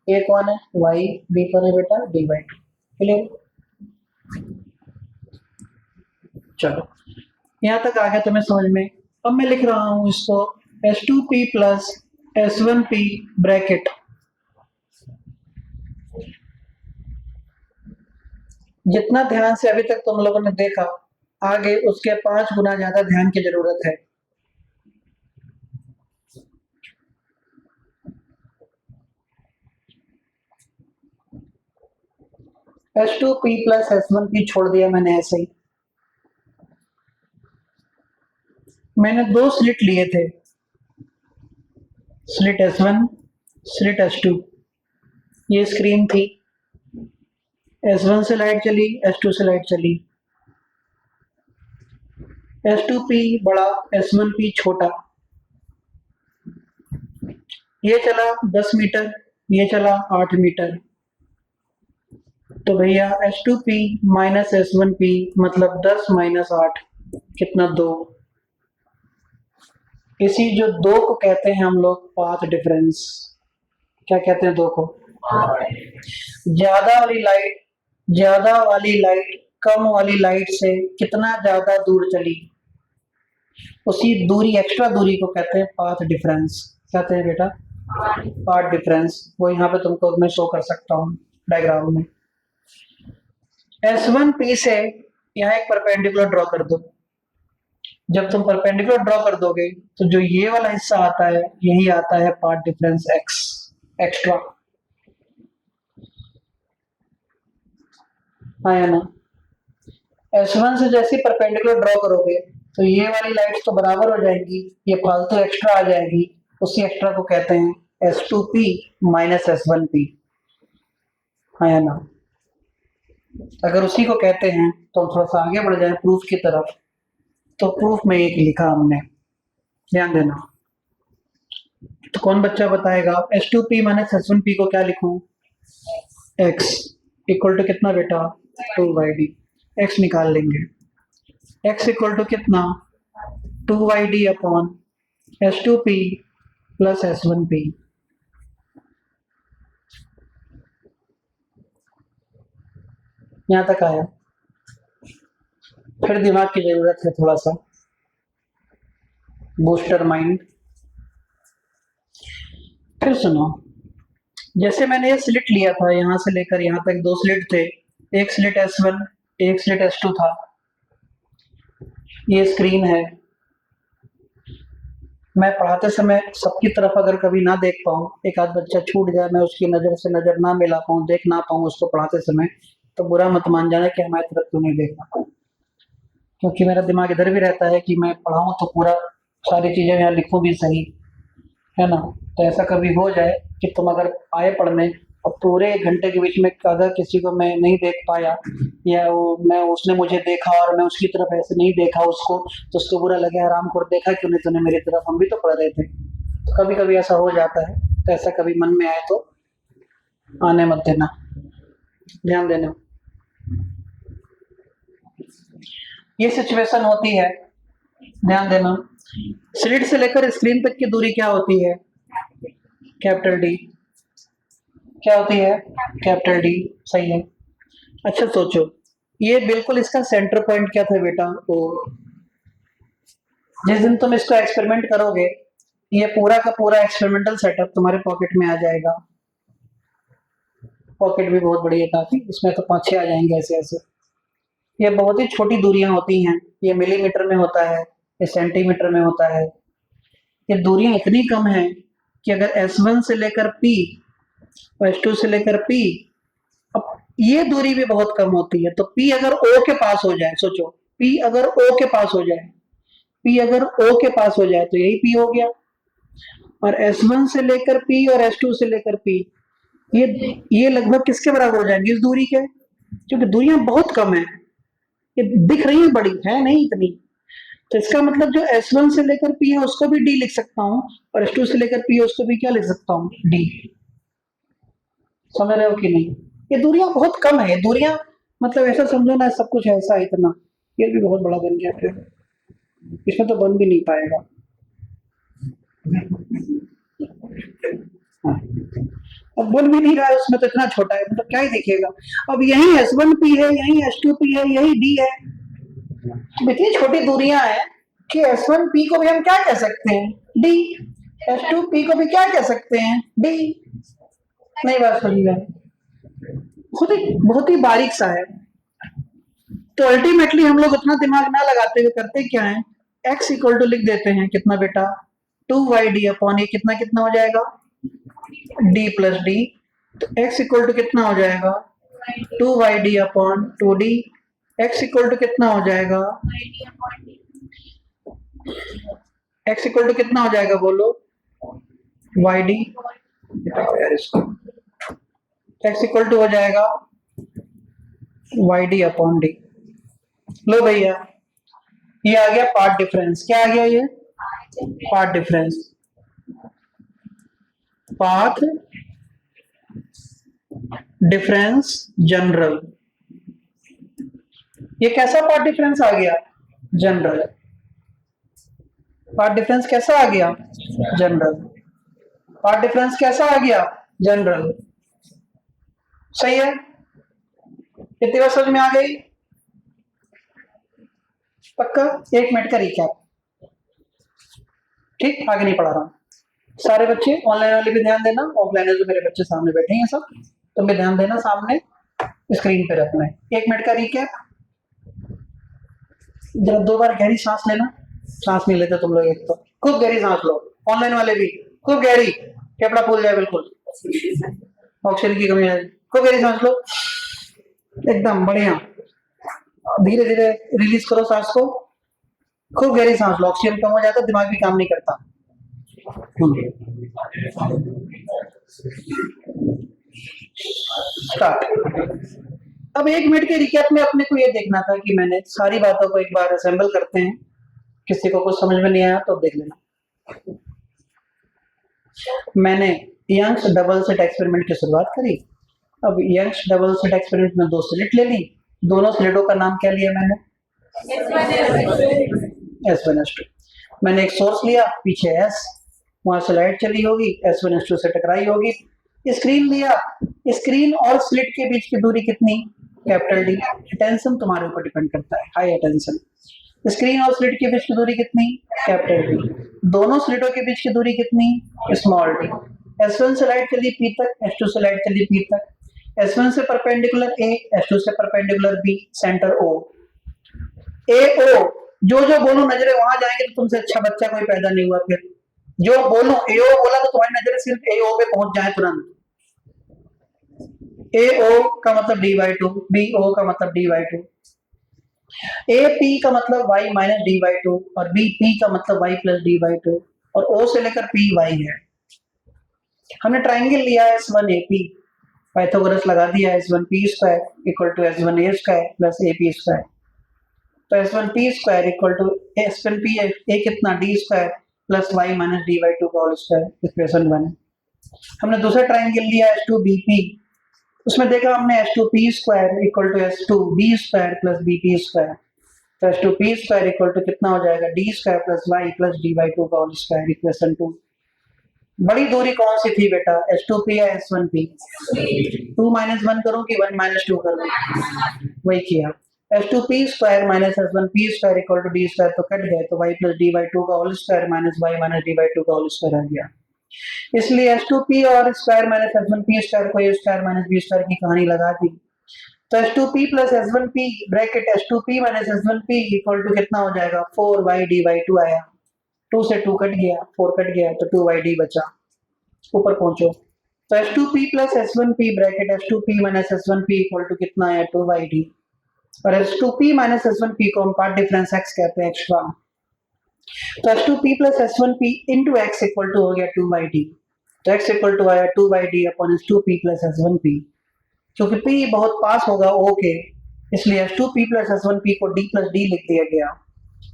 a कौन है? y, b कौन है बेटा? dy2। क्लियर? चलो यहाँ तक आ गया तुम्हें समझ में? अब मैं लिख रहा हूं इसको S2P प्लस S1P ब्रैकेट, जितना ध्यान से अभी तक तुम लोगों ने देखा, आगे उसके 5 गुना ज्यादा ध्यान की जरूरत है। S2P प्लस S1P छोड़ दिया मैंने ऐसे ही, मैंने 2 स्लिट लिए थे, स्लिट S1, स्लिट S2। ये स्क्रीन थी, S1 से लाइट चली, S2 से लाइट चली, S2P बड़ा, S1P छोटा, ये चला 10 मीटर, ये चला 8 मीटर, तो भैया S2P माइनस S1P मतलब 10 माइनस 8 कितना? 2। इसी जो 2 को कहते हैं हम लोग पाथ डिफरेंस। क्या कहते हैं 2 को? ज्यादा वाली लाइट कम वाली लाइट से कितना ज्यादा दूर चली, उसी दूरी, एक्स्ट्रा दूरी को कहते हैं पाथ डिफरेंस। कहते हैं बेटा पाथ डिफरेंस। वो यहाँ पे तुमको मैं शो कर सकता हूँ डायग्राम में। S1P से यहाँ एक परपेंडिकुलर ड्रॉ कर दो। जब तुम परपेंडिकुलर ड्रॉ कर दोगे तो जो ये वाला हिस्सा आता है यही आता है पाथ डिफरेंस x एक्स्ट्रा। आया ना? S1 से जैसे परपेंडिकुलर ड्रॉ करोगे तो ये वाली लाइट्स तो बराबर हो जाएंगी, ये फालतू एक्स्ट्रा आ जाएगी, उसी एक्स्ट्रा को कहते हैं S2P माइनस S1P, है ना। अगर उसी को कहते हैं तो थोड़ा सा आगे बढ़ जाए प्रूफ की तरफ, तो प्रूफ में एक लिखा हमने, ध्यान देना। तो कौन बच्चा बताएगा S2P माइनस S1P को क्या लिखूं? x इक्वल टू कितना बेटा? 2YD। x निकाल लेंगे, x इक्वल टू कितना? 2YD upon S2P plus S1P। यहां तक आया। फिर दिमाग की जरूरत है, थोड़ा सा बूस्टर माइंड। फिर सुनो, जैसे मैंने ये स्लिट लिया था, यहां से लेकर यहां तक 2 स्लिट थे, एक स्लिट S1 एक स्लिट S2 था। ये स्क्रीन है, मैं पढ़ाते समय सबकी तरफ अगर कभी ना देख पाऊँ, एक आध बच्चा छूट जाए, मैं उसकी नज़र से नज़र ना मिला पाऊँ, देख ना पाऊँ उसको पढ़ाते समय, तो बुरा मत मान जाना कि हमारी तरफ क्यों नहीं देख पाऊँ, क्योंकि मेरा दिमाग इधर भी रहता है कि मैं पढ़ाऊँ तो पूरा सारी चीज़ें यहाँ लिखूँ भी सही, है ना। तो ऐसा कभी हो जाए कि तुम अगर आए पढ़ने और पूरे 1 घंटे के बीच में अगर किसी को मैं नहीं देख पाया, या उसने मुझे देखा और मैं उसकी तरफ ऐसे नहीं देखा उसको, तो उसको बुरा लगे, आराम कर देखा क्यों नहीं तूने मेरी तरफ, हम भी तो पढ़ रहे थे। तो कभी कभी ऐसा हो जाता है, तो ऐसा कभी मन में आए तो आने मत देना, ध्यान देना। ये सिचुएशन होती है, ध्यान देना। स्लिट से लेकर स्क्रीन तक की दूरी क्या होती है? Capital D. क्या होती है? कैपिटल डी, सही है। अच्छा सोचो, ये बिल्कुल इसका सेंटर पॉइंट क्या था बेटा? तो जिस दिन तुम इसको एक्सपेरिमेंट करोगे, ये पूरा का पूरा एक्सपेरिमेंटल सेटअप तुम्हारे पॉकेट में आ जाएगा। पॉकेट भी बहुत बड़ी है काफी, इसमें तो 5-6 आ जाएंगे ऐसे ऐसे। ये बहुत ही छोटी दूरियां होती हैं, ये मिलीमीटर में होता है, ये सेंटीमीटर में होता है। ये दूरियां इतनी कम हैं कि अगर S1 से लेकर P और S2 से लेकर P, अब ये दूरी भी बहुत कम होती है, तो P अगर O के पास हो जाए, सोचो P अगर O के पास हो जाए, P अगर O के पास हो जाए तो यही P हो गया। और S1 से लेकर P और S2 से लेकर P, ये लगभग किसके बराबर हो जाएंगे? इस दूरी के, क्योंकि दूरियां बहुत कम है, ये दिख रही है बड़ी है नहीं इतनी। तो इसका मतलब जो S1 से लेकर P है उसको भी D लिख सकता हूँ, और S2 से लेकर P है उसको भी क्या लिख सकता हूँ? D। समझ रहे हो कि नहीं? ये दूरियां बहुत कम है, दूरियां मतलब ऐसा समझो ना, सब कुछ ऐसा इतना, ये भी बहुत बड़ा बन गया, फिर इसमें तो बन भी नहीं पाएगा। हाँ। अब बन भी नहीं रहा है उसमें, तो इतना छोटा है, मतलब क्या ही दिखेगा। अब यही S1P है, यही S2P है, यही D है, तो इतनी छोटी दूरियां हैं कि S1P को भी हम क्या कह सकते हैं? D। S2P को भी क्या कह सकते हैं? D। नहीं बात समझ में? बहुत ही बारीक सा है। तो अल्टीमेटली हम लोग उतना दिमाग ना लगाते हुए करते क्या है, x इक्वल टू लिख देते हैं, कितना बेटा? 2YD अपॉन ये कितना कितना हो जाएगा? D plus D। तो x इक्वल टू कितना हो जाएगा? 2YD upon 2D। x equal to कितना हो जाएगा? x इक्वल टू कितना हो जाएगा बोलो? YD। यार इसको, x इक्वल टू हो जाएगा YD अपॉन D। लो भैया, ये आ गया पार्ट डिफरेंस। क्या आ गया? ये path difference, path difference general. ये कैसा पार्ट डिफरेंस आ गया? जनरल। पार्ट डिफरेंस कैसा आ गया? जनरल। पार्ट डिफरेंस कैसा आ गया? जनरल। सही है? कितनी बार समझ में आ गई? पक्का? 1 मिनट का रिकैप, ठीक? आगे नहीं पढ़ा रहा हूं। सारे बच्चे ऑनलाइन वाले भी ध्यान देना, ऑफलाइन जो मेरे बच्चे सामने बैठे हैं सब, तुम भी ध्यान देना, सामने स्क्रीन पे रखना है। 1 मिनट का रिकैप। जरा 2 बार गहरी सांस लेना, सांस नहीं लेते तुम लोग, एक तो खूब गहरी सांस लो, ऑनलाइन वाले भी खूब गहरी, फेफड़ा फूल जाए बिल्कुल, ऑक्सीजन की कमी है। खूब गहरी सांस लो, एकदम बढ़िया। धीरे धीरे रिलीज करो सांस को, खूब गहरी सांस लो, ऑक्सीजन कम हो जाता है, दिमाग भी काम नहीं करता। स्टार्ट। अब 1 मिनट के रिकैप में अपने को ये देखना था कि मैंने सारी बातों को एक बार असेंबल करते हैं, किसी को कुछ समझ में नहीं आया तो देख लेना। मैंने यंग्स डबल स्लिट एक्सपेरिमेंट की शुरुआत करी। अब यंग्स डबल स्लिट एक्सपेरिमेंट में 2 स्लिट ले ली, दोनों स्लिटों का नाम क्या लिया मैंने? S1S2। मैंने एक सोर्स लिया, पीछे S, वहां से लाइट चली होगी, S1S2 से टकराई होगी। स्क्रीन लिया, स्क्रीन और स्लिट के बीच की दूरी कितनी? Capital D. अटेंशन तुम्हारे ऊपर डिपेंड करता है, हाई अटेंशन। स्क्रीन और स्लिट के बीच की दूरी कितनी? Capital D. दोनों स्लिटों के बीच की दूरी कितनी? Small D. S1 से लाइट चली P तक, S2 से लाइट चली P तक। S1 से परपेंडिकुलर A, S2 से perpendicular B, centre O। AO, जो जो बोलूं नजरें वहां जाएंगे तो तुमसे अच्छा बच्चा कोई पैदा नहीं हुआ। फिर जो बोलूं AO बोला तो तुम्हारी नजरें सिर्फ AO पे पहुंच जाए तुरंत। AO का मतलब D/2, BO का मतलब D/2, AP का मतलब y माइनस D/2 और BP का मतलब y प्लस D/2 और O से लेकर P y है। हमने ट्राइंगल लिया है S1AP, पाइथागोरस लगा दिया S1P square equal to S1A square plus AP square. तो S1P square equal to S1P A कितना D square plus y minus D/2 का होल स्क्वायर, इक्वेशन 1। हमने दूसरा ट्राइंगल लिया S2BP, उसमें देखा हमने S2P square equal to S2B square plus BP square. तो S2P स्क्वायर इक्वल टू कितना हो जाएगा? D square plus y plus D/2 का होल स्क्वायर, इक्वेशन 2। बड़ी दूरी कौन सी थी बेटा? S2P या S1P? 2 माइनस 1 करूं कि 1 माइनस 2 करूं? वही किया। S2P square minus S1P square equal to D square तो कट गए, तो y प्लस D/2 का whole square minus y minus D/2 का होल स्क्वायर आ गया। इसलिए S2P और स्क्वायर माइनस S1P स्क्वायर को A square minus B square की कहानी लगा दी। तो S2P plus S1P bracket S2P minus S1P equal to कितना हो जाएगा? 4y D/2 आया, 2 से 2 कट गया, 4 कट गया तो 2y बचा। ऊपर पहुंचो तो S2P plus S1P bracket S2P minus S1P equal to कितना आया? 2y और S2P माइनस S1P को हम पार्ट डिफरेंस x कहते हैं, एक्स्ट्रा। तो S2P plus S1P into x equal to हो गया 2y। तो x इक्वल टू आया 2y upon S2P plus S1P। क्योंकि P बहुत पास होगा O के, इसलिए S2P प्लस S1P को D प्लस D लिख दिया गया।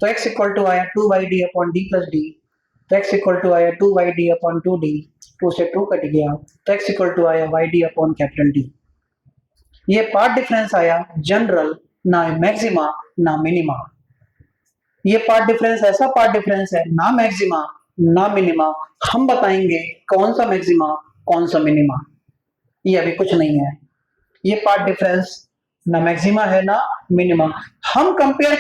तो x इक्वल टू आया 2y upon D plus D। तो x इक्वल टू आया 2y अपॉन 2D, 2 से 2 कट गया, तो x इक्वल टू आया y अपॉन कैपिटल D। ये पार्ट डिफरेंस आया जनरल, ना मैक्सिमा ना मिनिमा। ये पार्ट डिफरेंस ऐसा पार्ट डिफरेंस है, ना मैक्सिमा ना मिनिमा। हम बताएंगे कौन सा मैक्सिमा कौन सा मिनिमा, ये अभी कुछ नहीं है। ये पार्ट डिफरेंस ना मैक्सिमा है ना मिनिमा। हम कंपेयर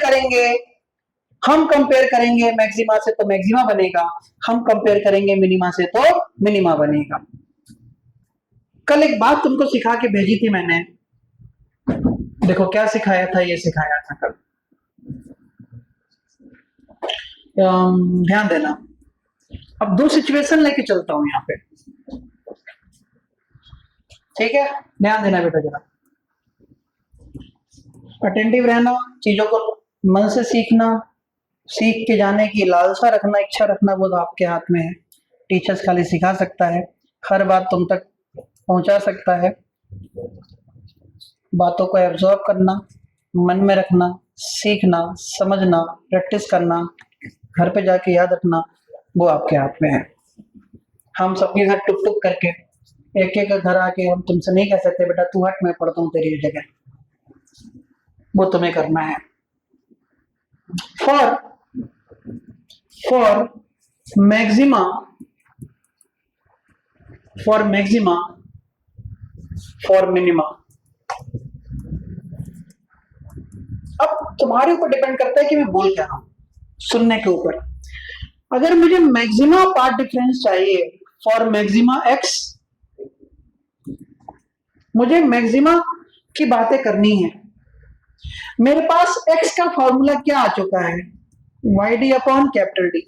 करेंगे मैक्सिमा से तो मैक्सिमा बनेगा, हम कंपेयर करेंगे मिनिमा से तो मिनिमा बनेगा। कल एक बात तुमको सिखा के भेजी थी मैंने, देखो क्या सिखाया था, ये सिखाया था कल, ध्यान देना। अब 2 सिचुएशन लेके चलता हूं यहाँ पे, ठीक है? ध्यान देना बेटा जरा, अटेंटिव रहना, चीजों को मन से सीखना, सीख के जाने की लालसा रखना, इच्छा रखना, वो तो आपके हाथ में है। टीचर्स खाली सिखा सकता है, हर बात तुम तक पहुंचा सकता है। बातों को एब्जॉर्ब करना, मन में रखना, सीखना, समझना, प्रैक्टिस करना, घर पे जाके याद रखना, वो आपके हाथ में है। हम सबके घर टुक टुक करके एक एक घर आके हम तुमसे नहीं कह सकते बेटा तू हट मैं पढ़ता हूँ तेरी जगह, वो तुम्हें करना है। For maxima for minima. अब तुम्हारे ऊपर डिपेंड करता है कि मैं बोल क्या रहा हूं, सुनने के ऊपर। अगर मुझे मैक्सिमा पार्ट डिफरेंस चाहिए फॉर मैक्सिमा एक्स, मुझे मैक्सिमा की बातें करनी है, मेरे पास x का फॉर्मूला क्या आ चुका है? YD upon capital D.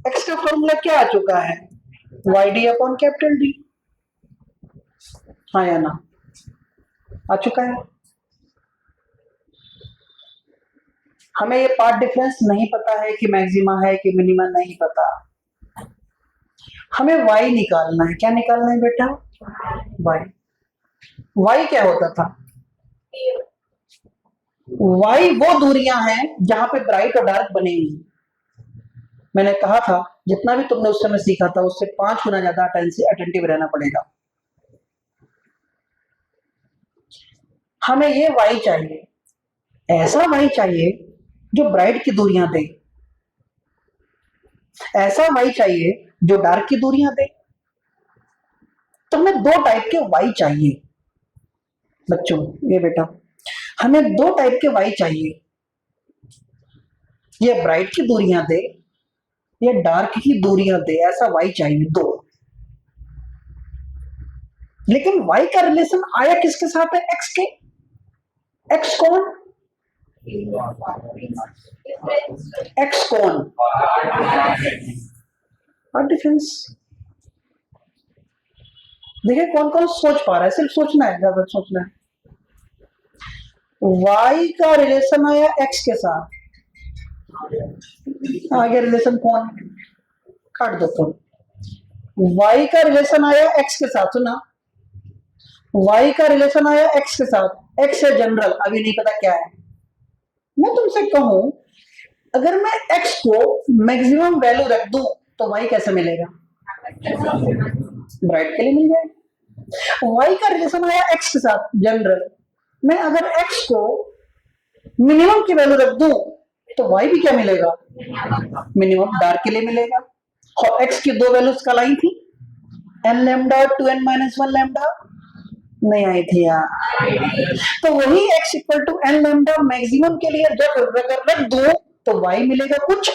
x का फॉर्मूला क्या आ चुका है? YD upon capital D. हाँ या ना? आ चुका है। हमें ये पार्ट डिफरेंस नहीं पता है कि मैक्सिमा है कि मिनिमा, नहीं पता। हमें y निकालना है। क्या निकालना है बेटा? y। y क्या होता था? y वो दूरियां हैं जहां पे ब्राइट और डार्क बने हुई हैं। मैंने कहा था जितना भी तुमने उस समय सीखा था उससे 5 गुना ज्यादा अटेंटिव रहना पड़ेगा। हमें ये y चाहिए, ऐसा y चाहिए जो ब्राइट की दूरियां दे, ऐसा y चाहिए जो डार्क की दूरियां दे। तो हमें 2 टाइप के y चाहिए बच्चों। ये बेटा, हमें 2 टाइप के y चाहिए, ये ब्राइट की दूरियां दे या डार्क की दूरियां दे, ऐसा y चाहिए 2। लेकिन y का रिलेशन आया किसके साथ है? x के। x कौन? x कौन? डिफरेंस। देखिए कौन कौन सोच पा रहा है, सिर्फ सोचना है, ज्यादा सोचना है। y का रिलेशन आया x के साथ, आगे रिलेशन कौन? काट दो तुम। y का रिलेशन आया x के साथ, सुना, y का रिलेशन आया x के साथ, x है जनरल, अभी नहीं पता क्या है। मैं तुमसे कहूं अगर मैं x को मैक्सिमम वैल्यू रख दूं तो y कैसे मिलेगा? ब्राइट के लिए मिल जाएगा। y का रिलेशन आया x के साथ जनरल, मैं अगर x को मिनिमम की वैल्यू रख दूं तो y भी क्या मिलेगा? मिनिमम डार्क के लिए मिलेगा। और x की 2 वैल्यूज कल आई थी, n लैम्डा और 2n माइनस 1 लैम्डा, नहीं आई थी यार। तो वही x equal to n lambda maximum के लिए जब अगर रख दो तो y मिलेगा कुछ,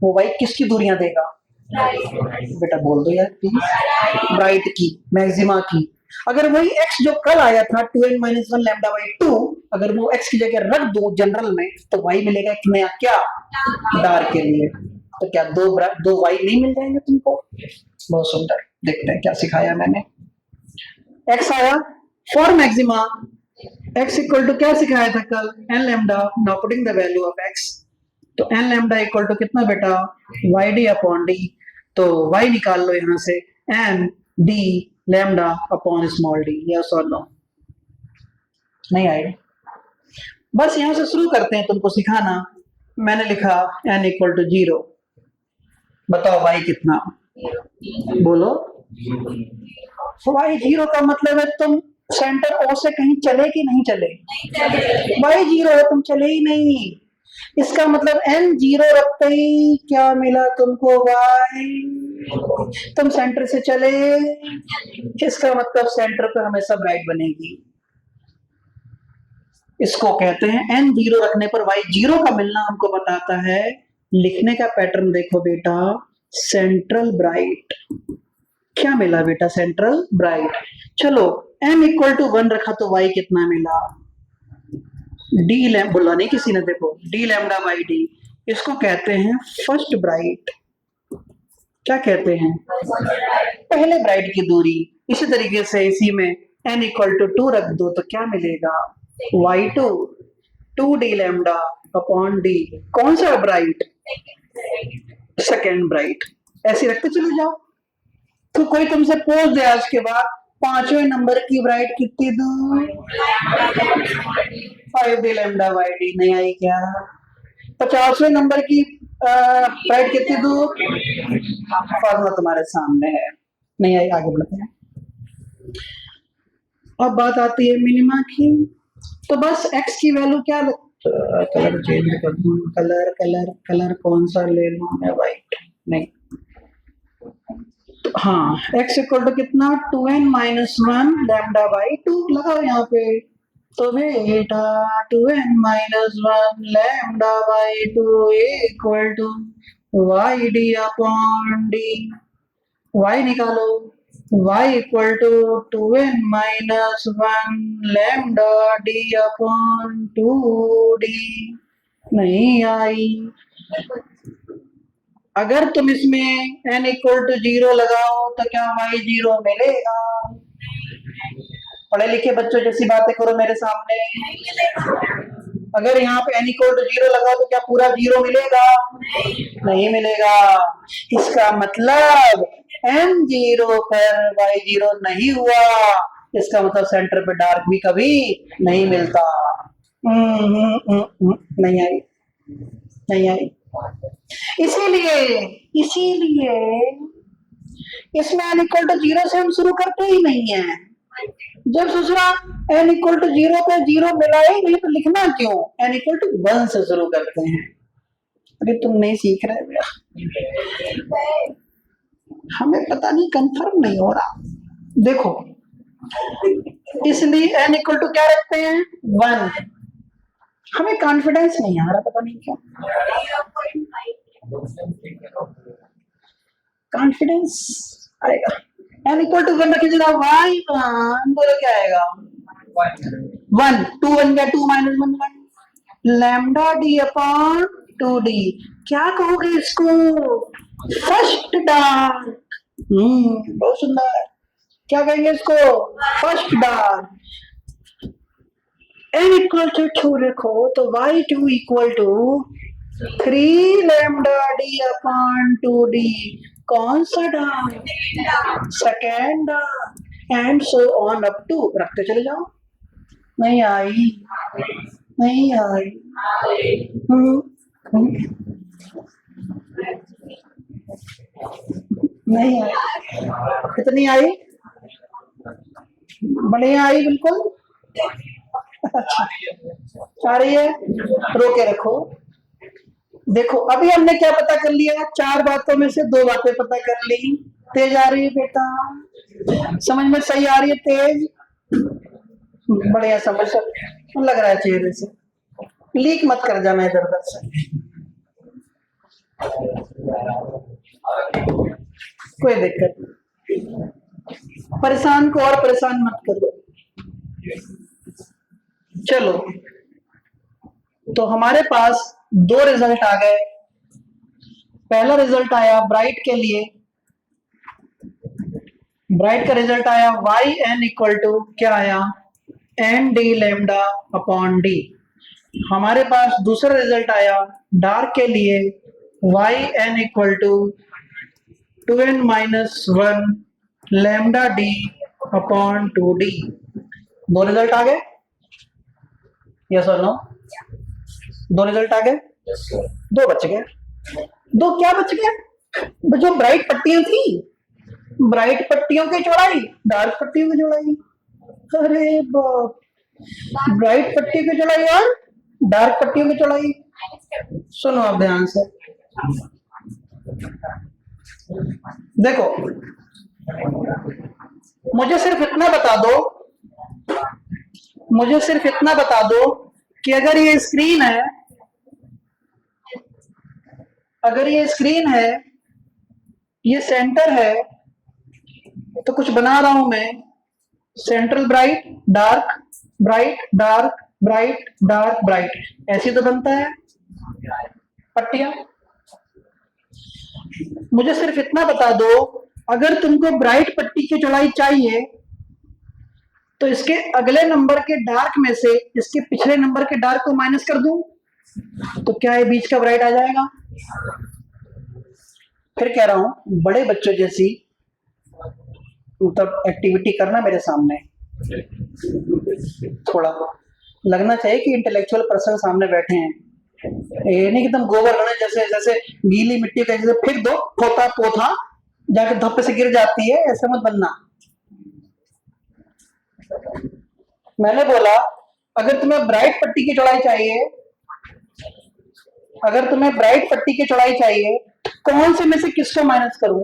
वो y किसकी दूरियां देगा? बेटा बोल दो यार प्लीज। ब्राइट की, मैक्सिमा की। अगर वही x जो कल आया था 2n माइनस 1 लैम्डा बाई 2, अगर वो x की जगह रख दो जनरल में तो y मिलेगा एक नया क्या? डार्क के लिए। तो क्या दो y नहीं मिल जाएंगे तुमको? बहुत सुंदर। देखते हैं क्या सिखाया मैंने। x आया for maxima, x equal to क्या सिखाया था कल? n lambda. Now putting the value of x, तो n लैम्डा इक्वल टू कितना बेटा? yd upon d। तो y निकाल लो यहां से, n d lambda upon small d। Yes और नो? नहीं आएगा। बस यहां से शुरू करते हैं तुमको सिखाना। मैंने लिखा n इक्वल टू 0। बताओ y कितना? बोलो। y 0 का मतलब है तुम सेंटर O से कहीं चले कि नहीं चले? y 0 है, तुम चले ही नहीं। इसका मतलब n 0 रखते ही क्या मिला तुमको? y। तुम सेंटर से चले, इसका मतलब सेंटर पर हमेशा ब्राइट बनेगी। इसको कहते हैं n 0 रखने पर y 0 का मिलना हमको बताता है। लिखने का पैटर्न देखो बेटा, सेंट्रल ब्राइट। क्या मिला बेटा? Central bright. चलो n इक्वल टू 1 रखा तो y कितना मिला? डी लैम बोला नहीं किसी ने, देखो डी लैम्डा बाई डी। इसको कहते हैं फर्स्ट ब्राइट। क्या कहते हैं? पहले ब्राइट की दूरी। इसी तरीके से इसी में n इक्वल टू 2 रख दो तो क्या मिलेगा? y2 2 D lambda upon D. कौन सा ब्राइट? Second bright. ऐसे रखते चले जाओ। तो कोई तुमसे पूछ दे आज के बाद 5वें नंबर की ब्राइट कितनी दूर? 5 डी लैम्डा बाई डी। नहीं आई क्या? 50वें नंबर की ब्राइट कितनी दूर? फॉर्मूला तुम्हारे सामने है। नहीं आई, आगे बढ़ते हैं। अब बात आती है मिनिमा की। तो बस x की वैल्यू क्या? कलर चेंज कर दूं। कलर कलर कलर कौन सा ले लूं मैं? व्हाइट नहीं। हाँ, x इक्वल टू कितना? 2n माइनस 1 लैम्डा बाई 2 लगाओ यहाँ पे। तो बेटा 2n माइनस 1 लैम्डा by 2 equal to y d upon d. y निकालो। y equal to 2n minus 1 lambda d upon 2d। नहीं आई। अगर तुम इसमें n इक्वल टू 0 लगाओ तो क्या y 0 मिलेगा? पढ़े लिखे बच्चों जैसी बातें करो मेरे सामने। अगर यहाँ पे n इक्वल टू 0 लगा तो क्या पूरा 0 मिलेगा? नहीं मिलेगा। इसका मतलब n 0 पर y 0 नहीं हुआ, इसका मतलब सेंटर पे डार्क भी कभी नहीं मिलता। नहीं आई, नहीं आई। इसीलिए इसीलिए इसमें n इक्वल टू 0 से हम शुरू करते ही नहीं है। जब दूसरा n इक्वल टू 0 पे 0 मिला ही नहीं तो लिखना क्यों? n इक्वल टू 1 से शुरू करते हैं। अरे तुम नहीं सीख रहे भैया, हमें पता नहीं, कंफर्म नहीं हो रहा। देखो, इसलिए n इक्वल टू क्या रखते हैं? 1। हमें कॉन्फिडेंस नहीं आ रहा, पता नहीं क्यों। कॉन्फिडेंस आएगा। n इक्वल टू 1 रखिए जरा, y1 बोलो क्या आएगा? 1। 2 1 गया, 2 minus 1 1 lambda d upon 2d। क्या कहोगे इसको? First dark. बहुत सुंदर। क्या कहेंगे इसको? First dark. n equal to 2 रखो तो y2 equal to 3 lambda d upon 2d। कौन सा dark? Second dark. And so on up to, रखते चले जाओ। नहीं आई, नहीं आई। नहीं आई, कितनी आई? बढ़िया आई, बिल्कुल। आ रही है, रोके रखो। देखो अभी हमने क्या पता कर लिया? 4 बातों में से 2 बातें पता कर ली। तेज आ रही है बेटा, समझ में सही आ रही है? तेज, बढ़िया समझ लग रहा है चेहरे से। लीक मत कर जाना इधर उधर से, कोई दिक्कत नहीं। परेशान को और परेशान मत करो। चलो, तो हमारे पास 2 रिजल्ट आ गए। पहला रिजल्ट आया ब्राइट के लिए, ब्राइट का रिजल्ट आया yn इक्वल टू क्या आया? n d lambda upon d। हमारे पास दूसरा रिजल्ट आया डार्क के लिए, yn equal to 2n minus 1 lambda d upon 2d। 2 result आ गए, यस और नो? 2 रिजल्ट आ गए, 2 बच गए। 2 क्या बच गए? जो ब्राइट पट्टियां थी, ब्राइट पट्टियों की चौड़ाई, डार्क पट्टियों की चौड़ाई। अरे बाप, ब्राइट पट्टी की चौड़ाई और डार्क पट्टियों की चौड़ाई। सुनो आप ध्यान से, देखो मुझे सिर्फ इतना बता दो, मुझे सिर्फ इतना बता दो कि अगर ये स्क्रीन है, अगर ये स्क्रीन है, ये सेंटर है, तो कुछ बना रहा हूं मैं, central bright dark bright dark bright dark bright, ऐसे तो बनता है पट्टियां। मुझे सिर्फ इतना बता दो, अगर तुमको ब्राइट पट्टी की चौड़ाई चाहिए तो इसके अगले नंबर के डार्क में से इसके पिछले नंबर के डार्क को माइनस कर दूं तो क्या ये बीच का ब्राइट आ जाएगा? फिर कह रहा हूं, बड़े बच्चों जैसी मतलब एक्टिविटी करना मेरे सामने, थोड़ा लगना चाहिए कि इंटेलेक्चुअल पर्सन सामने बैठे हैं। ये नहीं कि तुम गोबर गणे जैसे जैसे गीली मिट्टी का जैसे फेंक दो पोथा पोथा जाके धप से गिर जाती है, ऐसे मत बनना। मैंने बोला अगर तुम्हें ब्राइट पट्टी की चौड़ाई चाहिए, अगर तुम्हें ब्राइट पट्टी की चौड़ाई चाहिए, कौन से में से किसको माइनस करूं?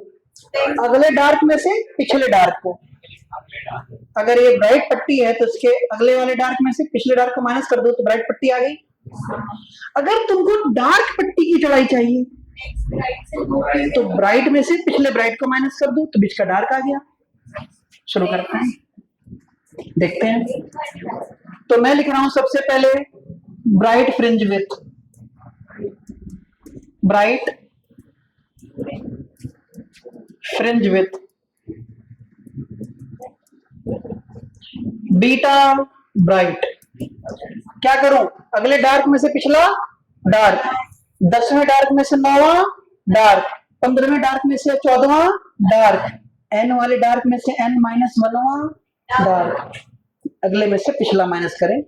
अगले डार्क में से पिछले डार्क को। अगर ये ब्राइट पट्टी है तो इसके अगले वाले डार्क में से पिछले डार्क को माइनस कर दो तो ब्राइट पट्टी आ गई। अगर तुमको डार्क पट्टी की चौड़ाई चाहिए तो ब्राइट में से पिछले ब्राइट को माइनस कर दो तो बीच का डार्क आ गया। शुरू करते हैं, देखते हैं। तो मैं लिख रहा हूं सबसे पहले bright fringe with, bright fringe with beta bright. क्या करूं? अगले डार्क में से पिछला डार्क, 10वें डार्क में से 9वां डार्क, 15वें डार्क में से 14वां डार्क, n वाले डार्क में से n-1वां डार्क, अगले में से पिछला माइनस करें।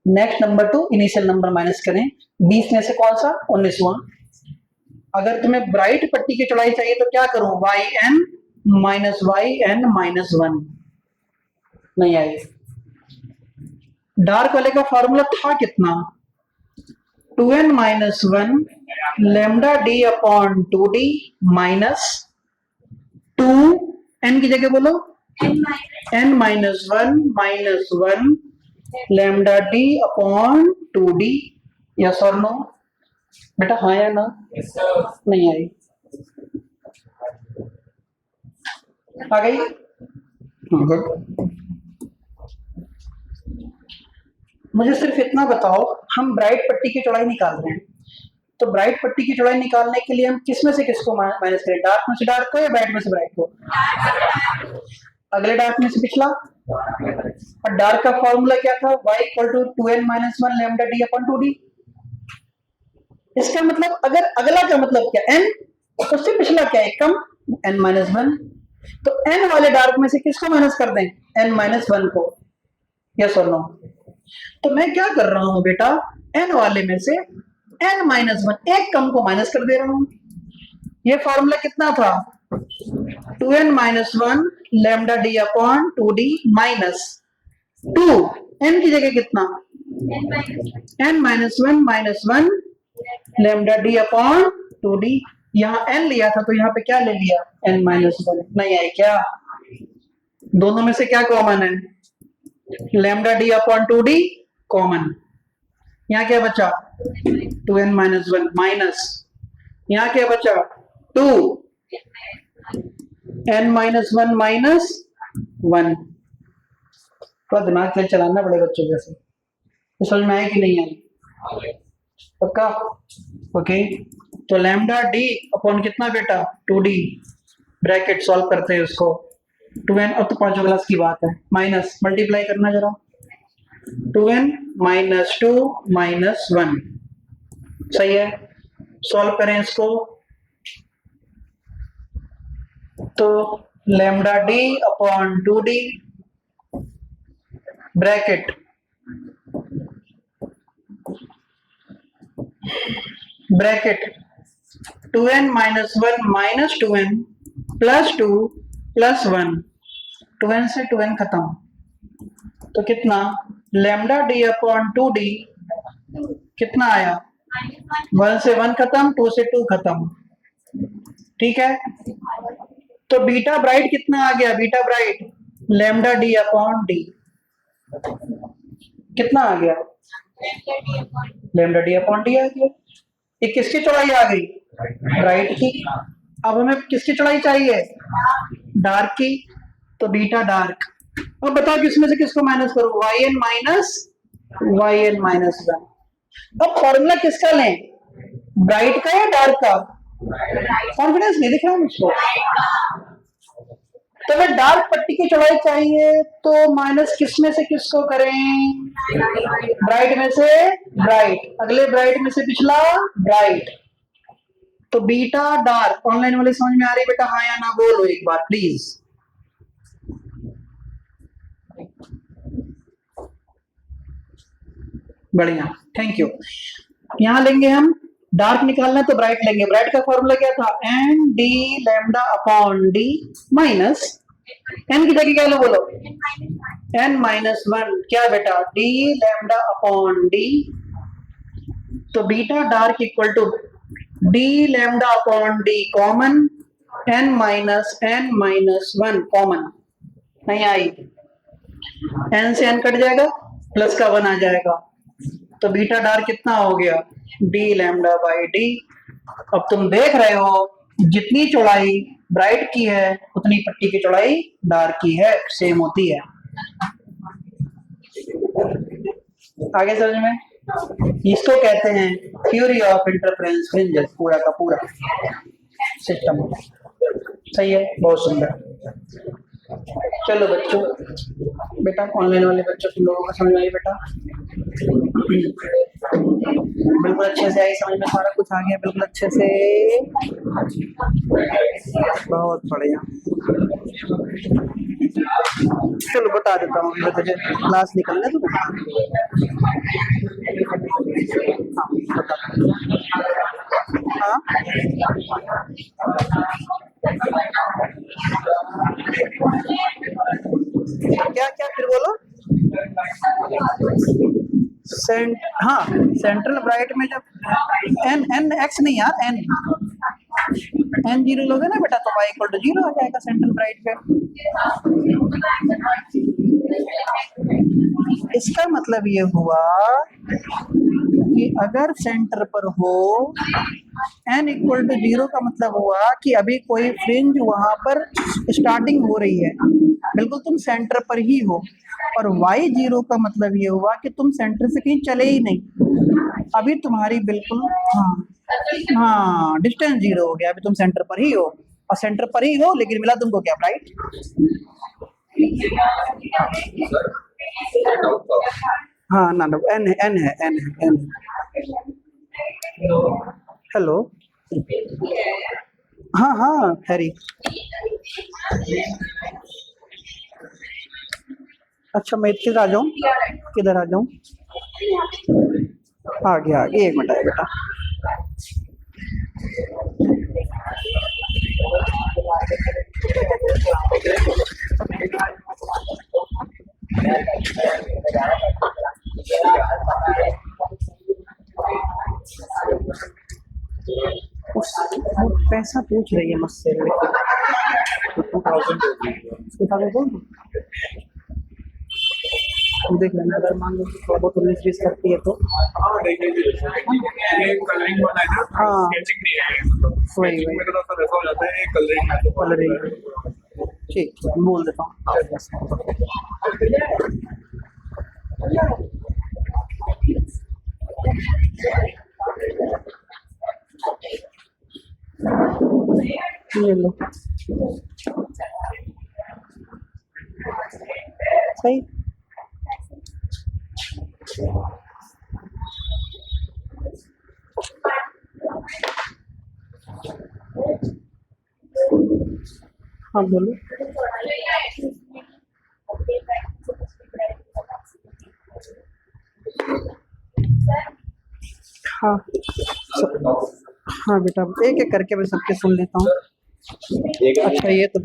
Next number 2 initial number minus करें, 20 में से कौन सा? 19वां। अगर तुम्हें ब्राइट पट्टी की चौड़ाई चाहिए तो क्या करूं? yn माइनस yn-1 नहीं आई। डार्क वाले का फॉर्मूला था कितना? 2n-1 lambda d upon 2d minus 2 n की जगह बोलो n-1 minus 1 lambda d upon 2d। Yes और नो? बेटा हाँ या ना? नहीं आई। आ गई? गुड। मुझे सिर्फ इतना बताओ, हम ब्राइट पट्टी की चौड़ाई निकाल रहे हैं, तो ब्राइट पट्टी की चौड़ाई निकालने के लिए हम किसमें से किसको माइनस करें? डार्क में से डार्क को या ब्राइट में से ब्राइट को? अगले डार्क में से पिछला। और डार्क का फॉर्मूला क्या था? y equal to 2n-1 lambda d upon 2d। इसका मतलब अगर अगला का मतलब क्या? n, उससे पिछला क्या है? कम, n-1। तो n वाले डार्क में से किसको माइनस कर दें? n-1 को। यस और नो? तो मैं क्या कर रहा हूं बेटा? n वाले में से n-1 एक कम को माइनस कर दे रहा हूं। ये फॉर्मूला कितना था? 2n-1 lambda d upon 2d minus 2 n की जगह कितना? n-1 minus 1 lambda d upon 2d। यहाँ n लिया था तो यहाँ पे क्या ले लिया? n-1। नहीं आई क्या? दोनों में से क्या कॉमन है? Lambda d upon 2d common. यहाँ क्या बचा? 2n-1 माइनस, यहाँ क्या बचा? 2 n-1 माइनस 1। थोड़ा दिमाग से चलाना बड़े बच्चों जैसे। समझ में आया कि नहीं आई? पक्का? ओके। तो लैम्डा d अपॉन कितना बेटा? 2d, ब्रैकेट सॉल्व करते हैं उसको। 2n, अब तो 5 क्लास की बात है, माइनस मल्टीप्लाई करना जरा। 2n माइनस 2 माइनस 1, सही है। सॉल्व करें इसको तो lambda d upon 2d bracket bracket 2n minus 1 minus 2n plus 2 plus 1, 2n से 2n खत्म तो कितना? लैम्डा d अपॉन 2d कितना आया? 1 से 1 खत्म, 2 से 2 खत्म। ठीक है, तो बीटा ब्राइट कितना आ गया? Beta bright lambda d upon d कितना आ गया? लैम्डा d अपॉन d आ गया। ये किसकी चौड़ाई आ गई? ब्राइट की। अब हमें किसकी चौड़ाई चाहिए? डार्क की। तो बीटा डार्क। अब बताओ किसमें से किसको माइनस करो? yn minus 1। अब फॉर्मूला किसका लें? ब्राइट का या डार्क का? कॉन्फिडेंस नहीं दिख रहा मुझको। तो मैं डार्क पट्टी की चौड़ाई चाहिए तो माइनस किसमें से किसको करें? ब्राइट में से ब्राइट, अगले ब्राइट में से पिछला ब्राइट। तो बीटा डार्क। ऑनलाइन वाले समझ में आ रही बेटा? हाँ या ना बोलो एक बार प्लीज। बढ़िया, थैंक यू। यहां लेंगे हम डार्क निकालना है तो ब्राइट लेंगे। ब्राइट का फॉर्मूला क्या था? N d lambda upon d minus n की जगह क्या लो बोलो? N minus 1। क्या बेटा? D lambda upon d. तो beta dark equal to d lambda upon d common, n minus 1 common. नहीं आई? एन से एन कट जाएगा, प्लस का 1 आ जाएगा। तो बीटा डार्क कितना हो गया? D lambda by D. अब तुम देख रहे हो जितनी चौड़ाई ब्राइट की है उतनी पट्टी की चौड़ाई डार्क की है, सेम होती है। आगे समझ में? इसको कहते हैं थ्योरी ऑफ इंटरफेरेंस फ्रिंजेस, पूरा का पूरा सिस्टम। सही है, बहुत सुंदर। चलो बच्चों, बेटा ऑनलाइन वाले बच्चों तुम लोगों को समझ आई बेटा? बिल्कुल अच्छे से आई समझ में, सारा कुछ आ गया बिल्कुल अच्छे से। बहुत बढ़िया। चलो बता देता हूँ मैं तुझे, क्लास निकलने तो बता। हाँ बता। हाँ क्या क्या फिर बोलो। हाँ सेंट्रल ब्राइट में जब एन एन एक्स नहीं यार, एन एन जीरो लोगे ना बेटा तो y इक्वल टू जीरो आ जाएगा सेंट्रल ब्राइट पे। इसका मतलब ये हुआ कि अगर सेंटर पर हो n इक्वल टू जीरो का मतलब हुआ कि अभी कोई फ्रिंज वहां पर स्टार्टिंग हो रही है, बिल्कुल तुम सेंटर पर ही हो। और y जीरो का मतलब ये हुआ कि तुम सेंटर से कहीं चले ही नहीं, अभी तुम्हारी बिल्कुल हाँ डिस्टेंस जीरो हो गया, अभी तुम सेंटर पर ही हो। और सेंटर पर ही हो लेकिन मिला तुमको क्या, राइट। हाँ ना ना एन है, एन है, एन है, एन। हेलो। हाँ हाँ हैरी। अच्छा मैं किधर आ जाऊँ, किधर आ जाऊँ? आ गया आ गया, एक मिनट आया बेटा। पैसा पूछ रही है मुझसे। 2000 देख लेना, अगर मान लो थोड़ा बहुत 19-20 करती है तो। हाँ वही वही कलरिंग, ठीक बोल देता हूँ। ले लो सही। हाँ बोलो। हाँ हाँ बेटा एक एक करके मैं सबके सुन लेता हूँ। अच्छा ये तो